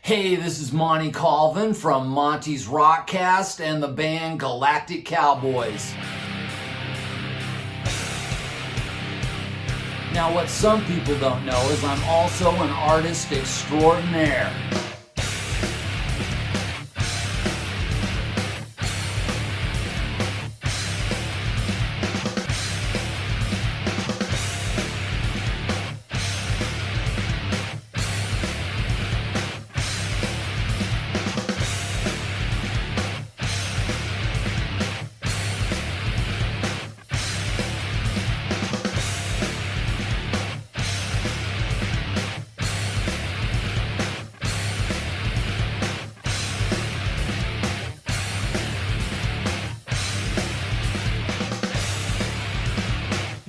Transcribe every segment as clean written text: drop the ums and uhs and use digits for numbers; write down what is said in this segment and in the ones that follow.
Hey, this is Monty Colvin from Monty's Rockcast and the band Galactic Cowboys. Now, what some people don't know is I'm also an artist extraordinaire.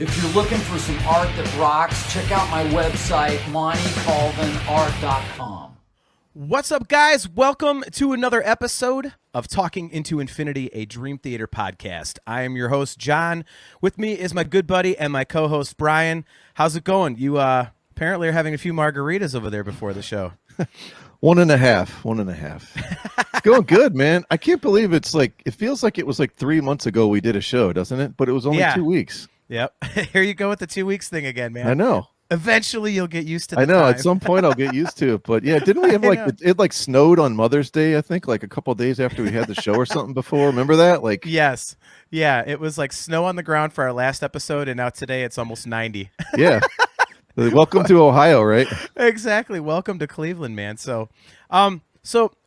If you're looking for some art that rocks, check out my website, montycolvinart.com. What's up, guys? Welcome to another episode of Talking Into Infinity, a Dream Theater podcast. I am your host, John. With me is my good buddy and my co-host, Brian. How's it going? You apparently are having a few margaritas over there before the show. One and a half. It's going good, man. I can't believe it feels like it was like 3 months ago we did a show, doesn't it? But it was only 2 weeks. Yep. Here you go with the 2 weeks thing again, man. I know. Eventually you'll get used to the I know. time. At some point I'll get used to it. But yeah, didn't we have it snowed on Mother's Day, I think, like a couple of days after we had the show or something before? Remember that? Yes. Yeah, it was like snow on the ground for our last episode, and now today it's almost 90. Yeah. Welcome to Ohio, right? Exactly. Welcome to Cleveland, man. So why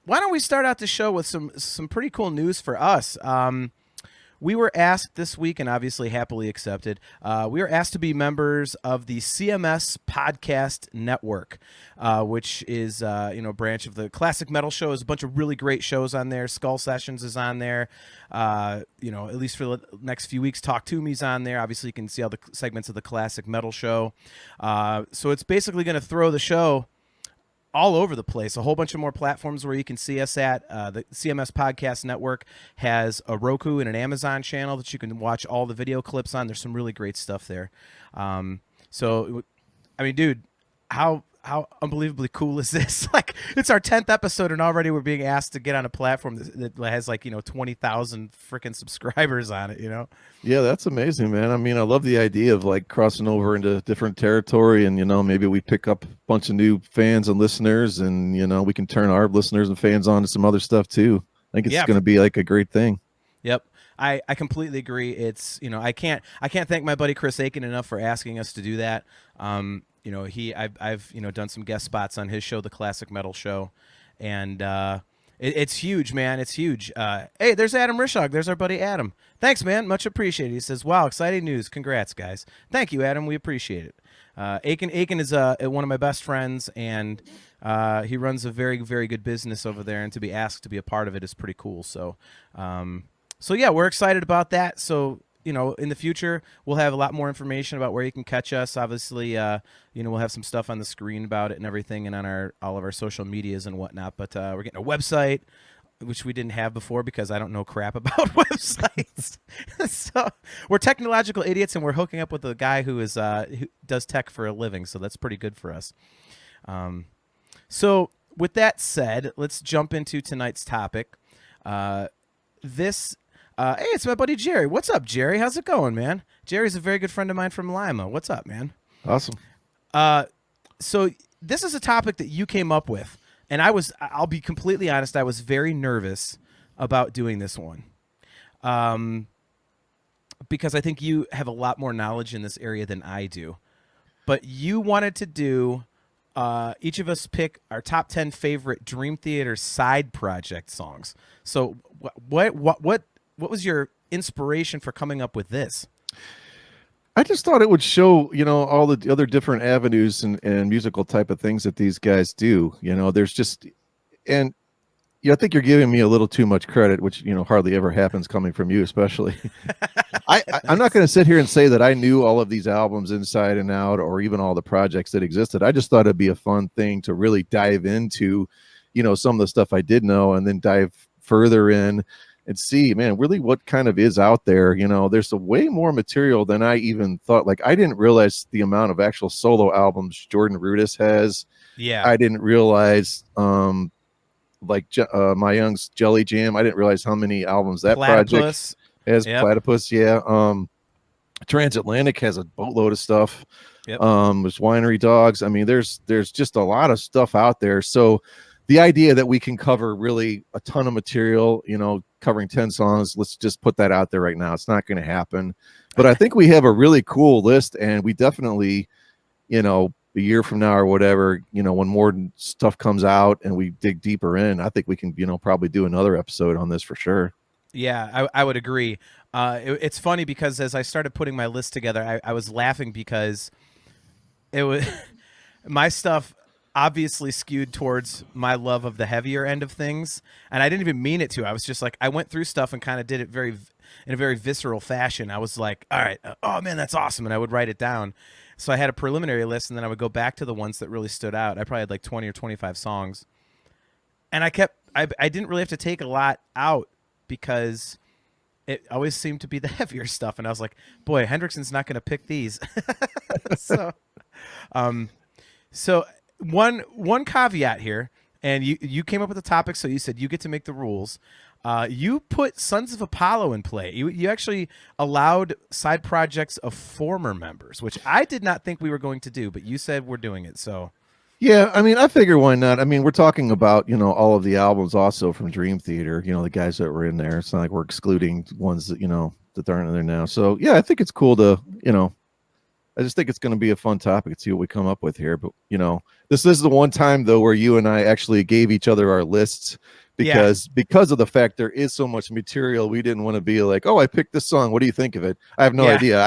don't we start out the show with some pretty cool news for us? We were asked this week, and obviously happily accepted, we were asked to be members of the CMS Podcast Network, which is a branch of the Classic Metal Show. There's a bunch of really great shows on there. Skull Sessions is on there. At least for the next few weeks, Talk To Me's on there. Obviously, you can see all the segments of the Classic Metal Show. So it's basically going to throw the show all over the place. A whole bunch of more platforms where you can see us at. The CMS Podcast Network has a Roku and an Amazon channel that you can watch all the video clips on. There's some really great stuff there. Dude, how unbelievably cool is this? Like, it's our 10th episode, and already we're being asked to get on a platform that has 20,000 freaking subscribers on it. Yeah, that's amazing, man. I mean, I love the idea of crossing over into different territory, and maybe we pick up a bunch of new fans and listeners, and we can turn our listeners and fans on to some other stuff too. I think it's going to be a great thing. Yep. I completely agree. It's I can't thank my buddy Chris Aiken enough for asking us to do that. I've done some guest spots on his show, the Classic Metal Show, and it's huge, man. It's huge. Hey, there's Adam Rishog. There's our buddy Adam. Thanks, man. Much appreciated. He says, "Wow, exciting news. Congrats, guys." Thank you, Adam. We appreciate it. Aiken is one of my best friends, and he runs a very, very good business over there, and to be asked to be a part of it is pretty cool. So yeah, we're excited about that. So, in the future, we'll have a lot more information about where you can catch us. Obviously, we'll have some stuff on the screen about it and everything, and on all of our social medias and whatnot. But we're getting a website, which we didn't have before because I don't know crap about websites. So we're technological idiots, and we're hooking up with a guy who does tech for a living. So that's pretty good for us. So with that said, let's jump into tonight's topic. Hey, it's my buddy Jerry. What's up, Jerry? How's it going, man? Jerry's a very good friend of mine from Lima. What's up, man? Awesome. So this is a topic that you came up with, and I'll be completely honest, I was very nervous about doing this one. Because I think you have a lot more knowledge in this area than I do. But you wanted to do each of us pick our top 10 favorite Dream Theater side project songs. So what was your inspiration for coming up with this? I just thought it would show, all the other different avenues and musical type of things that these guys do. There's just, and I think you're giving me a little too much credit, which, hardly ever happens coming from you, especially. I'm not going to sit here and say that I knew all of these albums inside and out, or even all the projects that existed. I just thought it'd be a fun thing to really dive into, some of the stuff I did know, and then dive further in and see, man, really what kind of is out there. There's a way more material than I even thought. I didn't realize the amount of actual solo albums Jordan Rudess has. Yeah. I didn't realize like My Young's Jelly Jam. I didn't realize how many albums that Platypus. project has. Yep. Platypus, yeah. Transatlantic has a boatload of stuff. Yep. There's Winery Dogs. I mean, there's just a lot of stuff out there. So the idea that we can cover really a ton of material, covering 10 songs, let's just put that out there right now. It's not going to happen. But I think we have a really cool list, and we definitely, a year from now or whatever, when more stuff comes out and we dig deeper in, I think we can, probably do another episode on this for sure. Yeah, I would agree. It's funny because as I started putting my list together, I was laughing because it was my stuff obviously skewed towards my love of the heavier end of things, and I didn't even mean it to. I was just like, I went through stuff and kind of did it in a very visceral fashion. I was like, all right, oh man, that's awesome, and I would write it down. So I had a preliminary list, and then I would go back to the ones that really stood out. I probably had like 20 or 25 songs, and I didn't really have to take a lot out because it always seemed to be the heavier stuff, and I was like, boy, Hendrickson's not going to pick these. So one caveat here, and you came up with the topic, so you said you get to make the rules. You put Sons of Apollo in play. You actually allowed side projects of former members, which I did not think we were going to do, but you said we're doing it. So yeah, I mean, I figure why not? I mean, we're talking about, all of the albums also from Dream Theater, the guys that were in there. It's not like we're excluding ones that, that aren't in there now. So yeah, I think it's cool to, I just think it's going to be a fun topic to see what we come up with here. But, this is the one time, though, where you and I actually gave each other our lists because of the fact there is so much material. We didn't want to be like, oh, I picked this song. What do you think of it? I have no idea.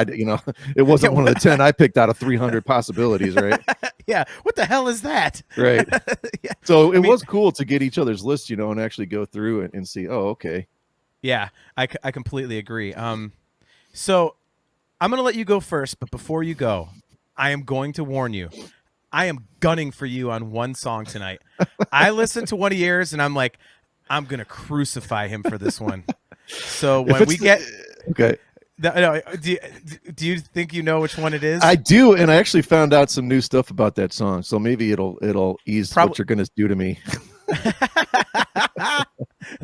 It wasn't one of the 10 I picked out of 300 possibilities, right? Yeah. What the hell is that? Right. Yeah. So it was cool to get each other's lists, and actually go through and see, oh, okay. Yeah, I completely agree. So I'm going to let you go first, but before you go, I am going to warn you. I am gunning for you on one song tonight. I listened to one of yours, and I'm like, I'm going to crucify him for this one. So when we get... Okay. No, do you think you know which one it is? I do, and I actually found out some new stuff about that song, so maybe it'll ease what you're going to do to me.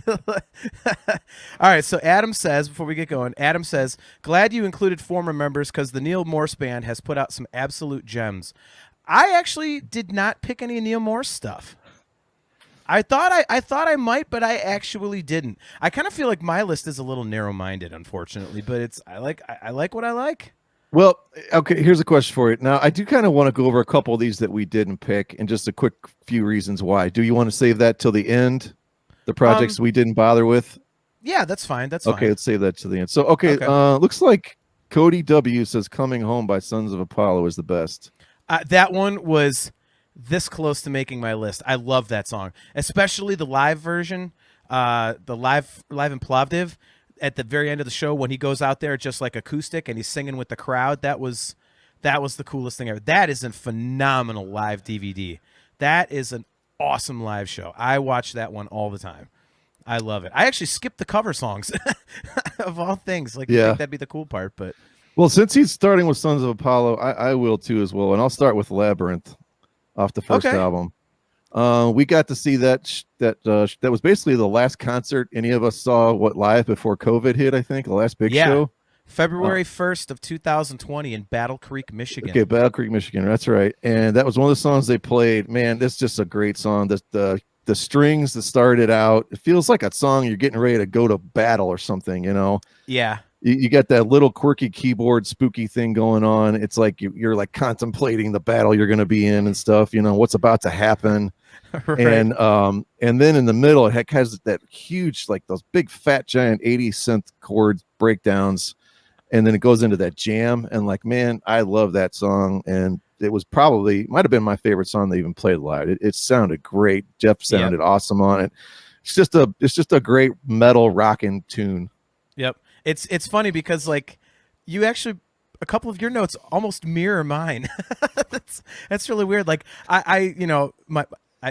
All right, so Adam says, before we get going, Adam says, glad you included former members because the Neil Morse Band has put out some absolute gems. I actually did not pick any Neil Morse stuff. I thought I might, but I actually didn't. I kind of feel like my list is a little narrow-minded, unfortunately, but I like what I like. Well, okay, here's a question for you. Now, I do kind of want to go over a couple of these that we didn't pick and just a quick few reasons why. Do you want to save that till the end? The projects we didn't bother with? Yeah, that's fine. That's okay, fine. Let's save that to the end. So, okay. Looks like Cody W says Coming Home by Sons of Apollo is the best. That one was this close to making my list. I love that song, especially the live version, the live in Plovdiv at the very end of the show when he goes out there just like acoustic and he's singing with the crowd. That was the coolest thing ever. That is a phenomenal live DVD. That is an awesome live show. I watch that one all the time. I love it. I actually skipped the cover songs of all things. Like, I think that'd be the cool part, but. Well, since he's starting with Sons of Apollo, I will too as well. And I'll start with Labyrinth off the first album. We got to see that was basically the last concert any of us saw live before COVID hit, I think, the last big show. February 1st of 2020 in Battle Creek, Michigan. Okay, Battle Creek, Michigan. That's right. And that was one of the songs they played. Man, that's just a great song. The strings that started out, it feels like a song you're getting ready to go to battle or something, Yeah. You got that little quirky keyboard spooky thing going on. It's like you're like contemplating the battle you're going to be in and stuff, what's about to happen. Right. And then in the middle, it has that huge, like those big fat giant 80 synth chord breakdowns. And then it goes into that jam. And like, man, I love that song. And it was might have been my favorite song they even played live. It sounded great. Jeff sounded awesome on it. It's just a great metal rocking tune. Yep. It's funny because like you actually, a couple of your notes almost mirror mine. that's really weird. Like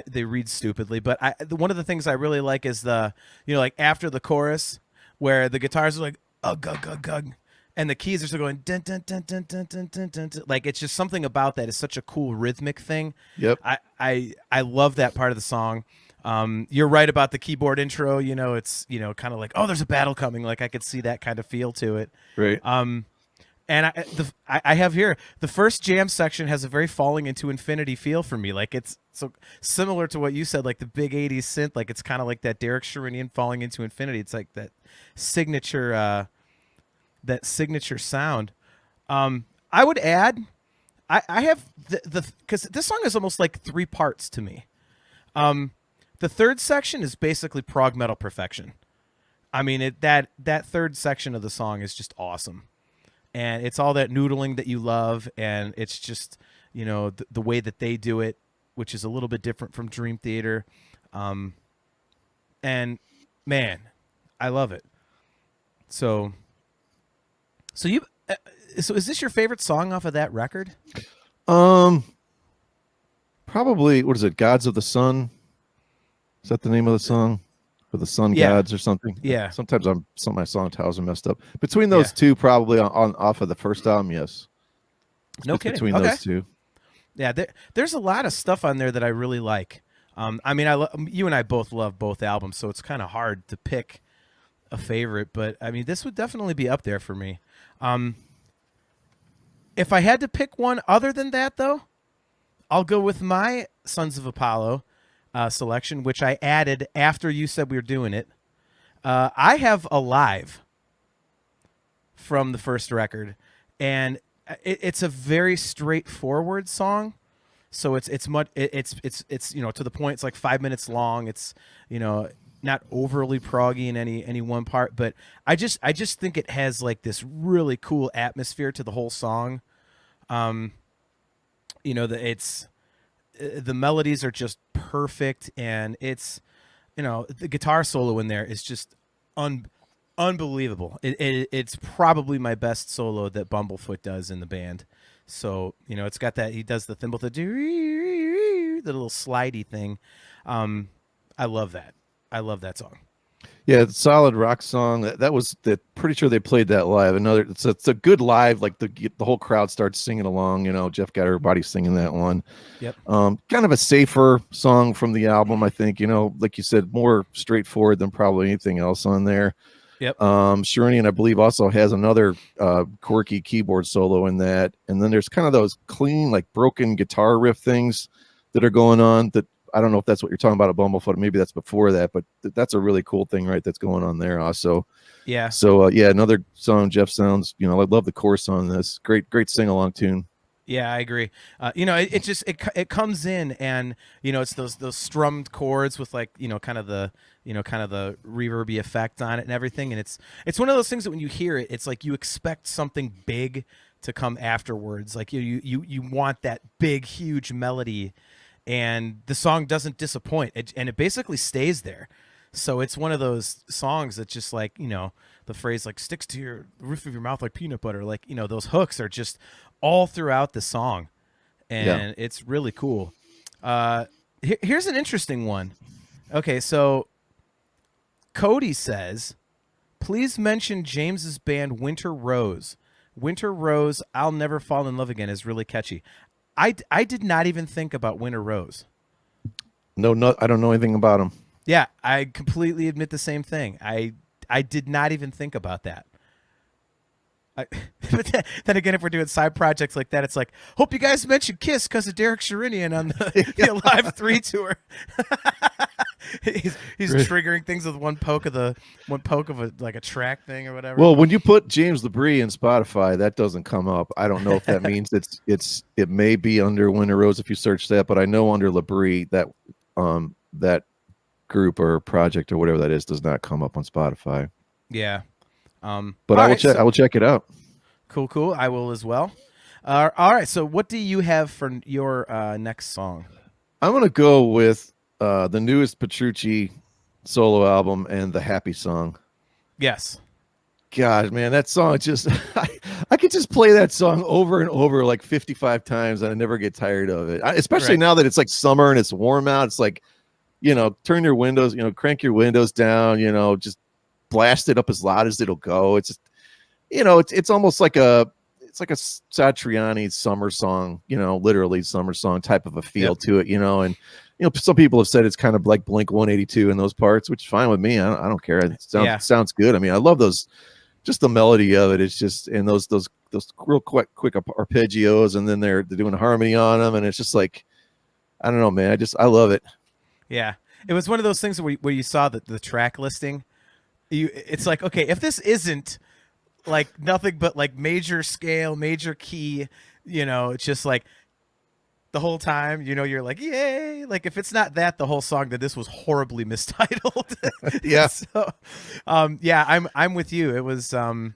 they read stupidly, but one of the things I really like is like after the chorus where the guitars are like ugh, ugh, ugh, ugh, and the keys are still going dun, dun, dun, dun, dun, dun, dun, dun, dun. Like it's just something about that is such a cool rhythmic thing. Yep. I love that part of the song. You're right about the keyboard intro. You know, it's, you know, kind of like, oh, there's a battle coming. Like I could see that kind of feel to it. Right. And I have here the first jam section has a very falling into infinity feel for me. Like it's so similar to what you said, like the big 80s synth. Like it's kind of like that Derek Sherinian falling into infinity. It's like that signature sound. I would add, I have because this song is almost like 3 parts to me. The third section is basically prog metal perfection. I mean, that third section of the song is just awesome. And it's all that noodling that you love, and it's just, you know, the way that they do it, which is a little bit different from Dream Theater. And man, I love it. So is this your favorite song off of that record? Probably, what is it? Gods of the Sun. Is that the name of the song? For the Sun Gods or something? Yeah. Sometimes some of my song titles are messed up. Between those two, probably on off of the first album, yes. No kidding. Between those two. Yeah, there's a lot of stuff on there that I really like. I mean, you and I both love both albums, so it's kind of hard to pick a favorite. But I mean, this would definitely be up there for me. If I had to pick one other than that, though, I'll go with my Sons of Apollo selection, which I added after you said we were doing it. I have Alive from the first record, and it's a very straightforward song. So it's you know, to the point. It's like 5 minutes long. It's, you know, not overly proggy in any one part, but I just think it has like this really cool atmosphere to the whole song. You know, the melodies are just perfect, and it's, you know, the guitar solo in there is just unbelievable. It's probably my best solo that Bumblefoot does in the band. So, you know, it's got that, he does the thimble, the little slidey thing. I love that. I love that song. Yeah, it's a solid rock song. That was pretty sure they played that live. It's a good live. Like the whole crowd starts singing along. You know, Jeff got everybody singing that one. Yep. Kind of a safer song from the album, I think. You know, like you said, more straightforward than probably anything else on there. Yep. Sherinian, I believe, also has another quirky keyboard solo in that. And then there's kind of those clean, like broken guitar riff things that are going on that I don't know if that's what you're talking about at Bumblefoot. Maybe that's before that, but that's a really cool thing, right? That's going on there also. Yeah. So another song Jeff sounds, you know, I love the chorus on this. Great sing-along tune. Yeah, I agree. You know, it just comes in, and, you know, it's those strummed chords with, like, you know, kind of the reverby effect on it and everything. And it's one of those things that when you hear it, it's like you expect something big to come afterwards. Like you want that big, huge melody, and the song doesn't disappoint, and it basically stays there. So it's one of those songs that just, like, you know, the phrase like sticks to the roof of your mouth like peanut butter. Like, you know, those hooks are just all throughout the song, and it's really cool. Here's an interesting one. Okay, so Cody says, please mention James's band Winter Rose. Winter Rose, I'll Never Fall in Love Again is really catchy. I did not even think about Winter Rose. No, I don't know anything about them. Yeah, I completely admit the same thing. I did not even think about that. But then again, if we're doing side projects like that, it's like, hope you guys mentioned Kiss because of Derek Sherinian on the Alive 3 tour. he's triggering things with one poke of a track thing or whatever. Well, when you put James Labrie in Spotify, that doesn't come up. I don't know if that means it may be under Winter Rose if you search that, but I know under Labrie that group or project or whatever that is does not come up on Spotify. Yeah. But I will check it out. Cool. I will as well. All right. So what do you have for your next song? I'm going to go with the newest Petrucci solo album and the Happy song. Yes. God, man, that song just I could just play that song over and over like 55 times and I never get tired of it. Especially now that it's like summer and it's warm out. It's like, you know, turn your windows, you know, crank your windows down, you know, just blast it up as loud as it'll go. It's just, you know, it's almost like it's like a Satriani summer song, you know, literally summer song type of a feel to it, you know, and some people have said it's kind of like Blink 182 in those parts, which is fine with me. I don't care. It sounds good. I mean, I love those, just the melody of it. It's just, and those real quick arpeggios, and then they're doing a harmony on them, and it's just like, I don't know, man. I love it. Yeah, it was one of those things where you saw the track listing. It's like, okay, if this isn't like nothing but like major scale, major key, it's just like the whole time, you're like, yay. Like if it's not that the whole song, that this was horribly mistitled. Yeah. So, yeah, I'm with you. It was, when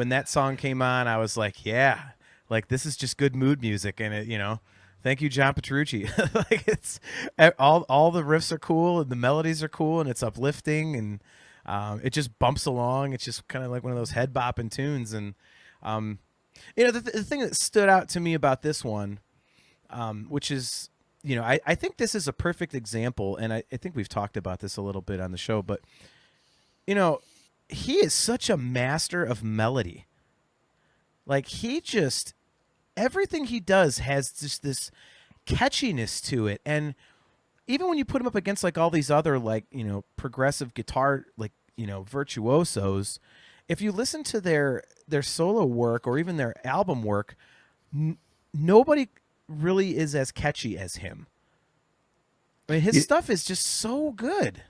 that song came on, I was like, yeah, like this is just good mood music. And it, thank you, John Petrucci. Like it's all the riffs are cool and the melodies are cool and it's uplifting and it just bumps along. It's just kind of like one of those head bopping tunes. And, the thing that stood out to me about this one, which is, I think this is a perfect example. And I think we've talked about this a little bit on the show, but, he is such a master of melody. Like everything he does has just this catchiness to it. And even when you put him up against like all these other like, progressive guitar, like, virtuosos, if you listen to their solo work or even their album work, nobody really is as catchy as him. I mean, his stuff is just so good.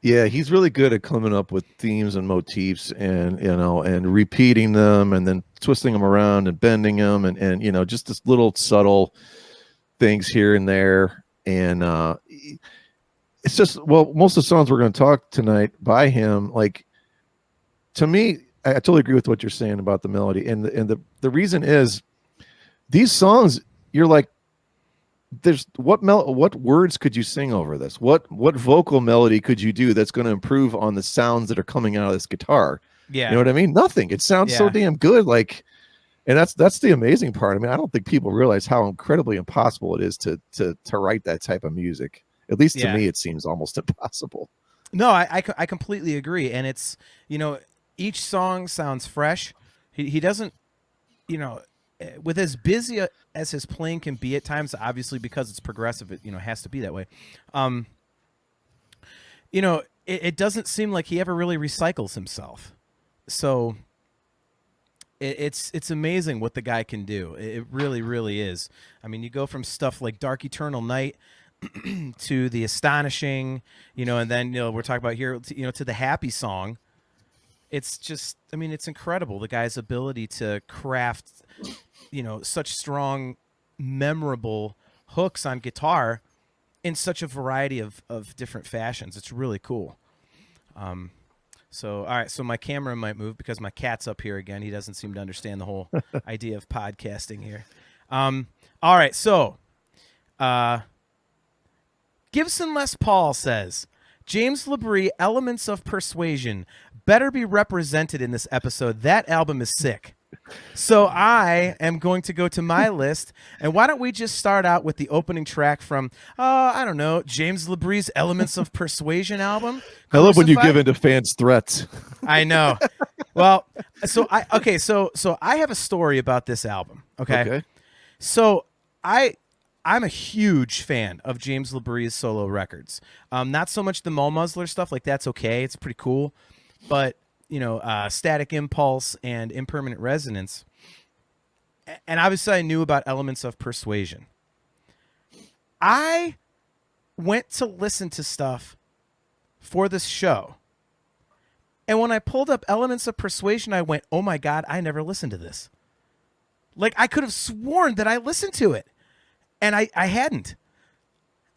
Yeah, he's really good at coming up with themes and motifs and, and repeating them and then twisting them around and bending them and just this little subtle things here and there. And it's just, well, most of the songs we're going to talk tonight by him, like, to me, I totally agree with what you're saying about the melody. And the reason is these songs, you're like, there's what words could you sing over this? What vocal melody could you do that's going to improve on the sounds that are coming out of this guitar? Yeah. You know what I mean? Nothing. It sounds so damn good. Like, and that's the amazing part. I mean, I don't think people realize how incredibly impossible it is to write that type of music. At least to me, it seems almost impossible. No, I completely agree. And it's, each song sounds fresh. He doesn't, with as busy as his playing can be at times, obviously because it's progressive, it has to be that way. It doesn't seem like he ever really recycles himself. So it's amazing what the guy can do. It really, really is. I mean, you go from stuff like Dark Eternal Night to the Astonishing, and then we're talking about here, to the Happy song. It's just, I mean, it's incredible, the guy's ability to craft, such strong, memorable hooks on guitar in such a variety of different fashions. It's really cool. So, all right, so my camera might move because my cat's up here again. He doesn't seem to understand the whole idea of podcasting here. All right, so Gibson Les Paul says, James Labrie, Elements of Persuasion, better be represented in this episode. That album is sick. So I am going to go to my list, and why don't we just start out with the opening track from, I don't know, James Labrie's Elements of Persuasion album? I love when you give in to fans' threats. I know. Well, so I have a story about this album. Okay. So I'm a huge fan of James Labrie's solo records. Not so much the Mo Muzzler stuff, like that's okay. It's pretty cool. But, Static Impulse and Impermanent Resonance. And obviously I knew about Elements of Persuasion. I went to listen to stuff for this show. And when I pulled up Elements of Persuasion, I went, oh my God, I never listened to this. Like, I could have sworn that I listened to it. And I hadn't.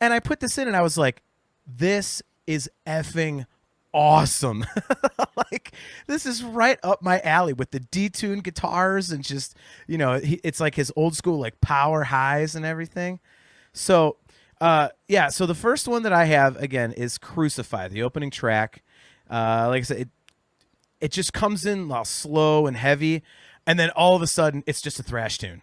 And I put this in and I was like, this is effing awesome. Like, this is right up my alley with the detuned guitars and just, it's like his old school, like, power highs and everything. So, so the first one that I have, again, is Crucify, the opening track. Like I said, it just comes in all slow and heavy, and then all of a sudden, it's just a thrash tune.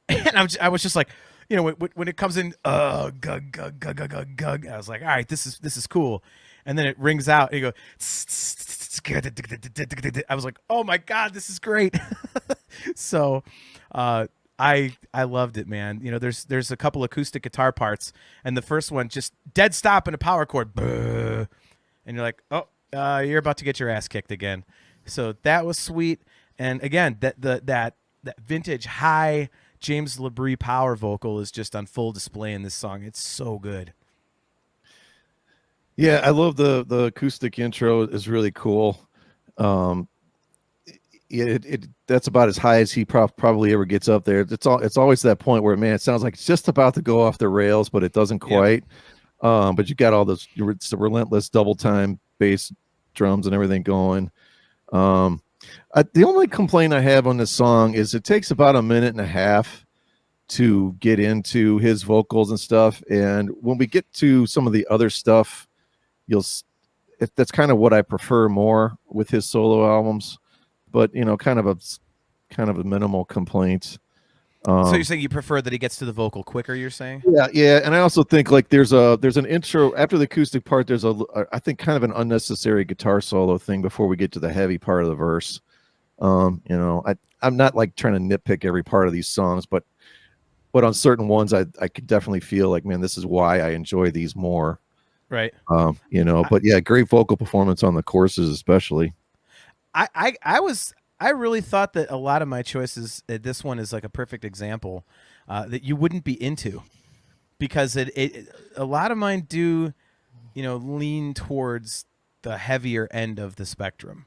And I was just like, when it comes in, gug, gug, gug, gug, gug, gug, I was like, all right, this is cool. And then it rings out, and you go, I was like, oh my God, this is great. So, I loved it, man. You know, there's a couple acoustic guitar parts, and the first one just dead stop in a power chord, and you're like, oh, you're about to get your ass kicked again. So that was sweet, and again, that vintage high James Labrie power vocal is just on full display in this song. It's so good. Yeah, I love the acoustic intro is really cool. That's about as high as he probably ever gets up there. It's always that point where, man, it sounds like it's just about to go off the rails, but it doesn't quite. Yep. But you got all those relentless double time bass drums and everything going. The only complaint I have on this song is it takes about a minute and a half to get into his vocals and stuff. And when we get to some of the other stuff, that's kind of what I prefer more with his solo albums. But you know, kind of a minimal complaint. So you're saying you prefer that he gets to the vocal quicker? You're saying? Yeah, and I also think like there's an intro after the acoustic part. There's I think kind of an unnecessary guitar solo thing before we get to the heavy part of the verse. You know, I'm not like trying to nitpick every part of these songs, but on certain ones, I could definitely feel like, man, this is why I enjoy these more. Right. You know, but yeah, great vocal performance on the choruses, especially. I really thought that a lot of my choices, this one is like a perfect example that you wouldn't be into, because a lot of mine do, you know, lean towards the heavier end of the spectrum,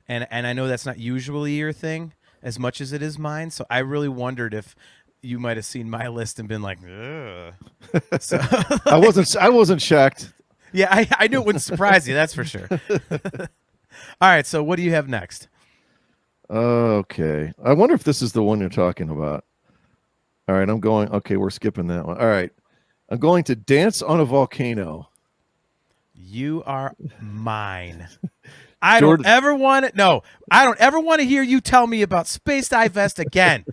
and I know that's not usually your thing as much as it is mine. So I really wondered if you might have seen my list and been like, ugh. So, I wasn't shocked. Yeah, I knew it wouldn't surprise you. That's for sure. All right, so what do you have next? Okay. I wonder if this is the one you're talking about. All right, okay, we're skipping that one. All right. I'm going to Dance on a Volcano. You are mine. I don't ever want to hear you tell me about Space Divest again.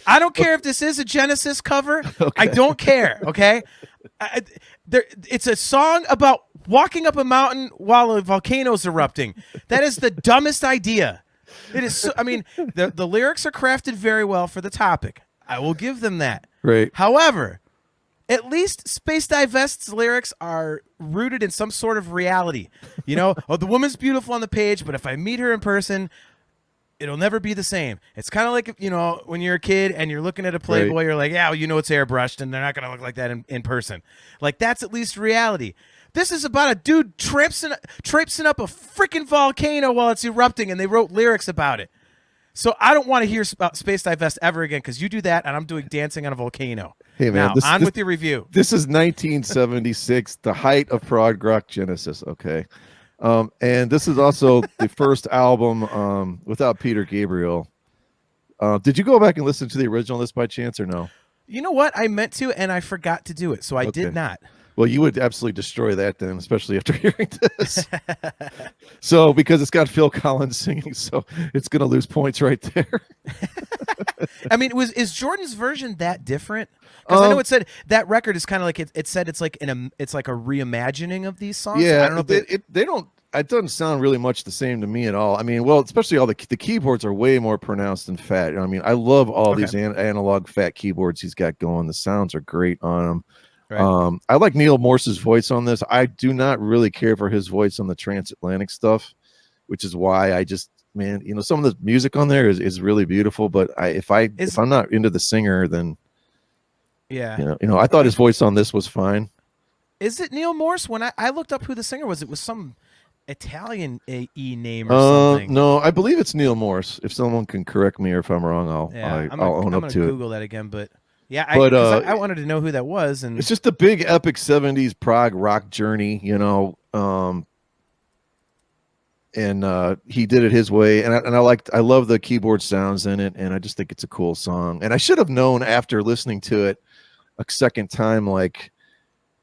I don't care if this is a Genesis cover. Okay. I don't care, okay? It's a song about walking up a mountain while a volcano's erupting. That is the dumbest idea. It is so, I mean, the lyrics are crafted very well for the topic. I will give them that. Right. However, at least Space Divest's lyrics are rooted in some sort of reality. You know, oh, the woman's beautiful on the page, but if I meet her in person, it'll never be the same. It's kind of like, you know, when you're a kid and you're looking at a Playboy, You're like, yeah, well, you know it's airbrushed and they're not going to look like that in person. Like, that's at least reality. This is about a dude traipsing up a freaking volcano while it's erupting, and they wrote lyrics about it. So I don't want to hear about Space Divest ever again, because you do that, and I'm doing Dancing on a Volcano. Hey, man. Now, with your review. This is 1976, the height of prog rock Genesis, okay? And this is also the first album without Peter Gabriel. Did you go back and listen to the original list by chance or no? You know what? I meant to, and I forgot to do it, so I did not. Well, you would absolutely destroy that then, especially after hearing this. So, because it's got Phil Collins singing, so it's going to lose points right there. I mean, is Jordan's version that different? Because I know it said that record is kind of like it said it's like it's like a reimagining of these songs. Yeah, I don't know if they don't. It doesn't sound really much the same to me at all. I mean, well, especially all the keyboards are way more pronounced and fat. I mean, I love all these analog fat keyboards he's got going. The sounds are great on them. Right. I like Neil Morse's voice on this. I do not really care for his voice on the transatlantic stuff, which is why I just, man, you know, some of the music on there is really beautiful. But if I'm not into the singer, then you know, I thought his voice on this was fine. Is it Neil Morse? When I looked up who the singer was, it was some Italian name or something. No, I believe it's Neil Morse. If someone can correct me or if I'm wrong, I'll own up to it. Google that again, but. Yeah, I wanted to know who that was, and it's just a big epic 70s prog rock journey, you know. And he did it his way, and I love the keyboard sounds in it, and I just think it's a cool song. And I should have known after listening to it a second time, like,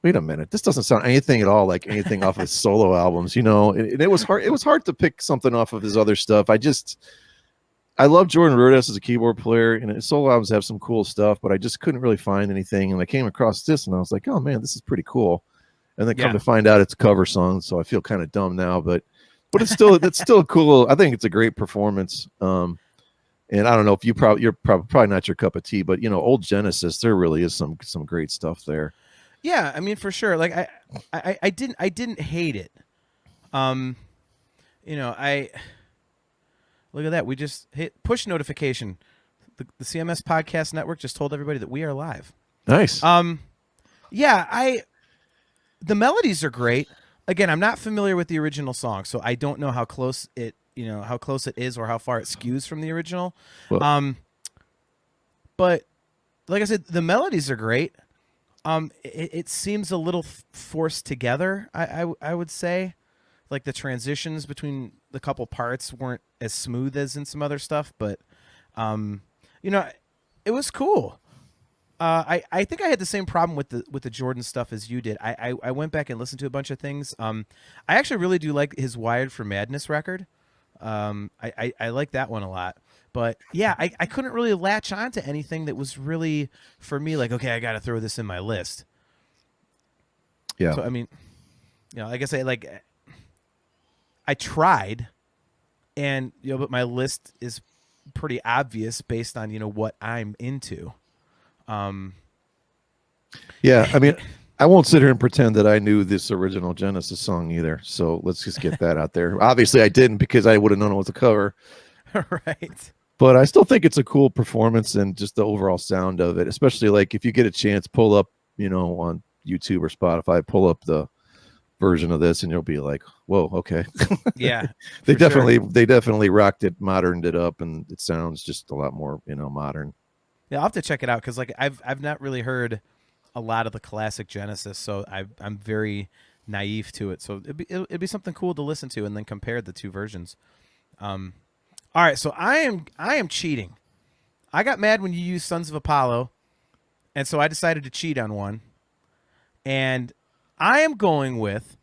wait a minute, this doesn't sound anything at all like anything off of his solo albums, you know. And it was hard. It was hard to pick something off of his other stuff. I love Jordan Rudess as a keyboard player, and his solo albums have some cool stuff, but I just couldn't really find anything. And I came across this, and I was like, "Oh man, this is pretty cool." And then come to find out it's a cover song, so I feel kind of dumb now. But it's still cool. I think it's a great performance. And I don't know if you're probably not your cup of tea, but old Genesis, there really is some great stuff there. Yeah, I mean, for sure. Like I didn't hate it. I look at that. We just hit push notification. The CMS Podcast Network just told everybody that we are live. Nice. Yeah, the melodies are great. Again, I'm not familiar with the original song, so I don't know how close it is or how far it skews from the original. Well, But like I said, the melodies are great. It seems a little forced together. I would say, like the transitions between the couple parts weren't as smooth as in some other stuff, but it was cool. I think I had the same problem with the Jordan stuff as you did. I went back and listened to a bunch of things. I actually really do like his Wired for Madness record. I like that one a lot. But yeah, I couldn't really latch on to anything that was really for me like, okay, I got to throw this in my list. Yeah. So I mean, like I say, I tried, and but my list is pretty obvious based on what I'm into. Yeah, I mean, I won't sit here and pretend that I knew this original Genesis song either. So let's just get that out there. Obviously, I didn't because I would have known it was a cover. Right. But I still think it's a cool performance and just the overall sound of it, especially like if you get a chance, pull up, on YouTube or Spotify, pull up the version of this and you'll be like, whoa, okay. Yeah. They definitely rocked it, moderned it up, and it sounds just a lot more, modern. Yeah, I'll have to check it out because I've not really heard a lot of the classic Genesis, so I'm very naive to it. So it'd be something cool to listen to and then compare the two versions. All right, so I am cheating. I got mad when you used Sons of Apollo, and so I decided to cheat on one. And I am going with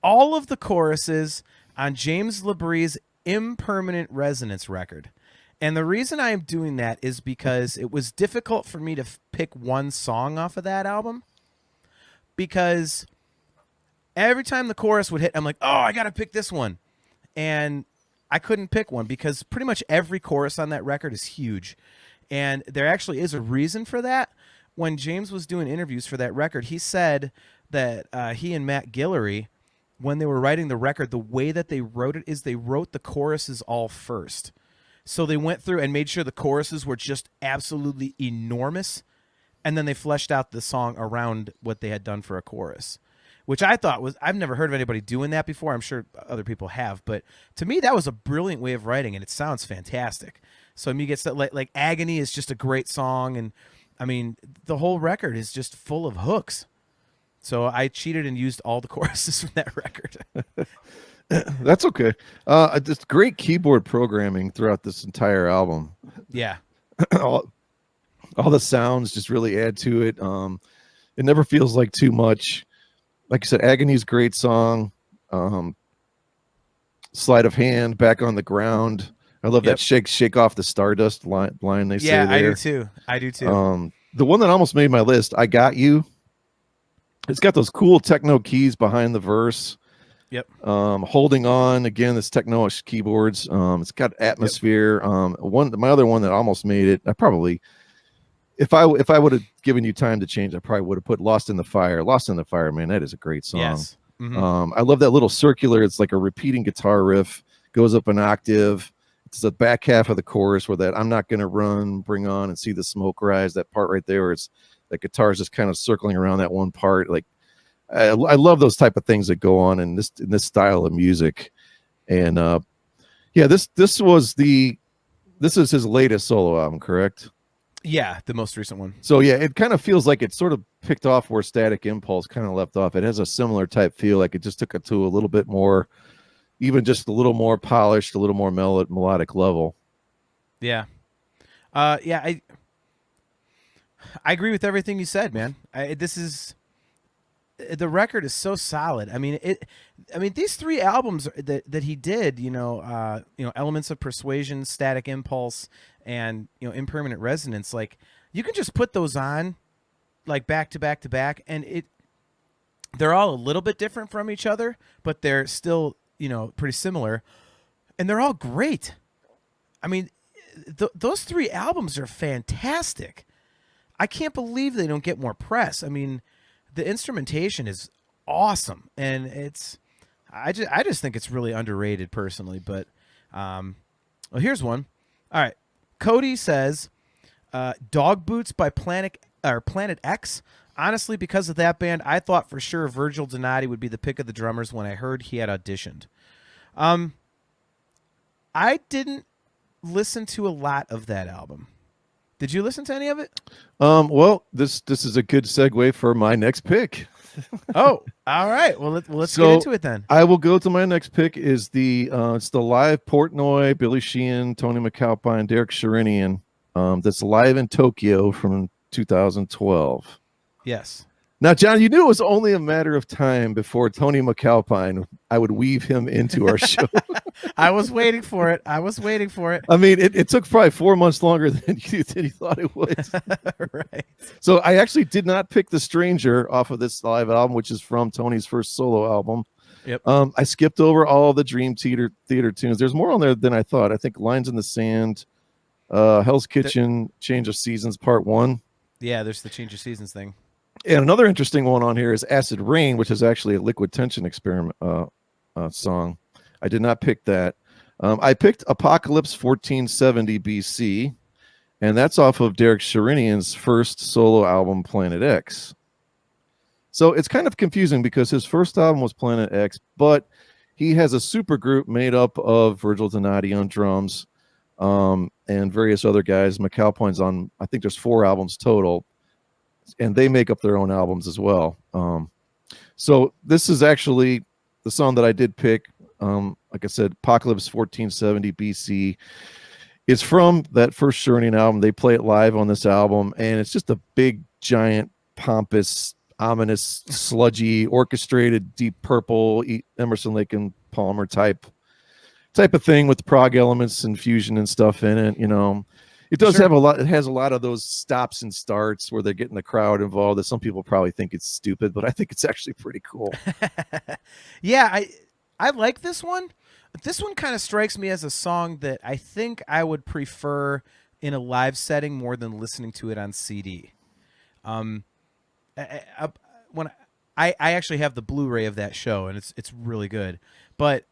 all of the choruses on James Labrie's Impermanent Resonance record. And the reason I am doing that is because it was difficult for me to pick one song off of that album. Because every time the chorus would hit, I'm like, oh, I got to pick this one. And I couldn't pick one because pretty much every chorus on that record is huge. And there actually is a reason for that. When James was doing interviews for that record, he said that he and Matt Guillory, when they were writing the record, the way that they wrote it is they wrote the choruses all first. So they went through and made sure the choruses were just absolutely enormous, and then they fleshed out the song around what they had done for a chorus, which I thought was, I've never heard of anybody doing that before. I'm sure other people have, but to me, that was a brilliant way of writing, and it sounds fantastic. So I mean, you get stuff like Agony is just a great song, and I mean, the whole record is just full of hooks. So I cheated and used all the choruses from that record. That's okay. Just great keyboard programming throughout this entire album. Yeah. all the sounds just really add to it. It never feels like too much. Like I said, Agony's great song. Sleight of Hand, Back on the Ground. I love that shake off the stardust line they say there. Yeah, I do too. The one that almost made my list, I Got You. It's got those cool techno keys behind the verse. Yep. Holding On, again, this techno keyboards. It's got atmosphere. My other one that almost made it, I probably, if I would have given you time to change, I probably would have put Lost in the Fire. Lost in the Fire, man, that is a great song. Yes. Mm-hmm. I love that little circular. It's like a repeating guitar riff, goes up an octave. It's the back half of the chorus where that I'm not gonna run, bring on and see the smoke rise. That part right there, where it's the guitar is just kind of circling around that one part. Like I love those type of things that go on in this style of music. And this is his latest solo album, correct? Yeah, the most recent one. So yeah, it kind of feels like it sort of picked off where Static Impulse kind of left off. It has a similar type feel, like it just took it to a little bit more, even just a little more polished, a little more melodic level. Yeah. I agree with everything you said, man. The record is so solid. I mean, these three albums that he did, Elements of Persuasion, Static Impulse, and Impermanent Resonance, like you can just put those on like back to back to back, and they're all a little bit different from each other, but they're still pretty similar, and they're all great. I mean, those 3 albums are fantastic. I can't believe they don't get more press. I mean, the instrumentation is awesome, and I just think it's really underrated personally. But well, here's one. All right, Cody says, "Dog Boots" by Planet X. Honestly, because of that band, I thought for sure Virgil Donati would be the pick of the drummers when I heard he had auditioned. I didn't listen to a lot of that album. Did you listen to any of it? Well, this is a good segue for my next pick. Oh, all right. Well, let's get into it then. I will go to my next pick. Is it's the live Portnoy, Billy Sheehan, Tony McAlpine, Derek Sherinian. That's live in Tokyo from 2012. Yes. Now, John, you knew it was only a matter of time before Tony McAlpine, I would weave him into our show. I was waiting for it. I mean, it took probably 4 months longer than you thought it would. Right. So I actually did not pick The Stranger off of this live album, which is from Tony's first solo album. Yep. I skipped over all the Dream Theater tunes. There's more on there than I thought. I think Lines in the Sand, Hell's Kitchen, Change of Seasons Part 1. Yeah, there's the Change of Seasons thing. And another interesting one on here is Acid Rain, which is actually a Liquid Tension Experiment song. I did not pick that. I picked Apocalypse 1470 BC, and that's off of Derek Sherinian's first solo album, Planet X. So it's kind of confusing because his first album was Planet X, but he has a super group made up of Virgil Donati on drums and various other guys. McAlpine's on, I think there's 4 albums total, and they make up their own albums as well. So this is actually the song that I did pick. Like I said, Apocalypse 1470 BC. It's from that first Sherinian album. They play it live on this album, and it's just a big, giant, pompous, ominous, sludgy, orchestrated, Deep Purple, Emerson, Lake and Palmer type of thing with prog elements and fusion and stuff in it. You know, it does have a lot. It has a lot of those stops and starts where they're getting the crowd involved. That some people probably think it's stupid, but I think it's actually pretty cool. Yeah, I like this one. This one kind of strikes me as a song that I think I would prefer in a live setting more than listening to it on CD. When I actually have the Blu-ray of that show, and it's really good. But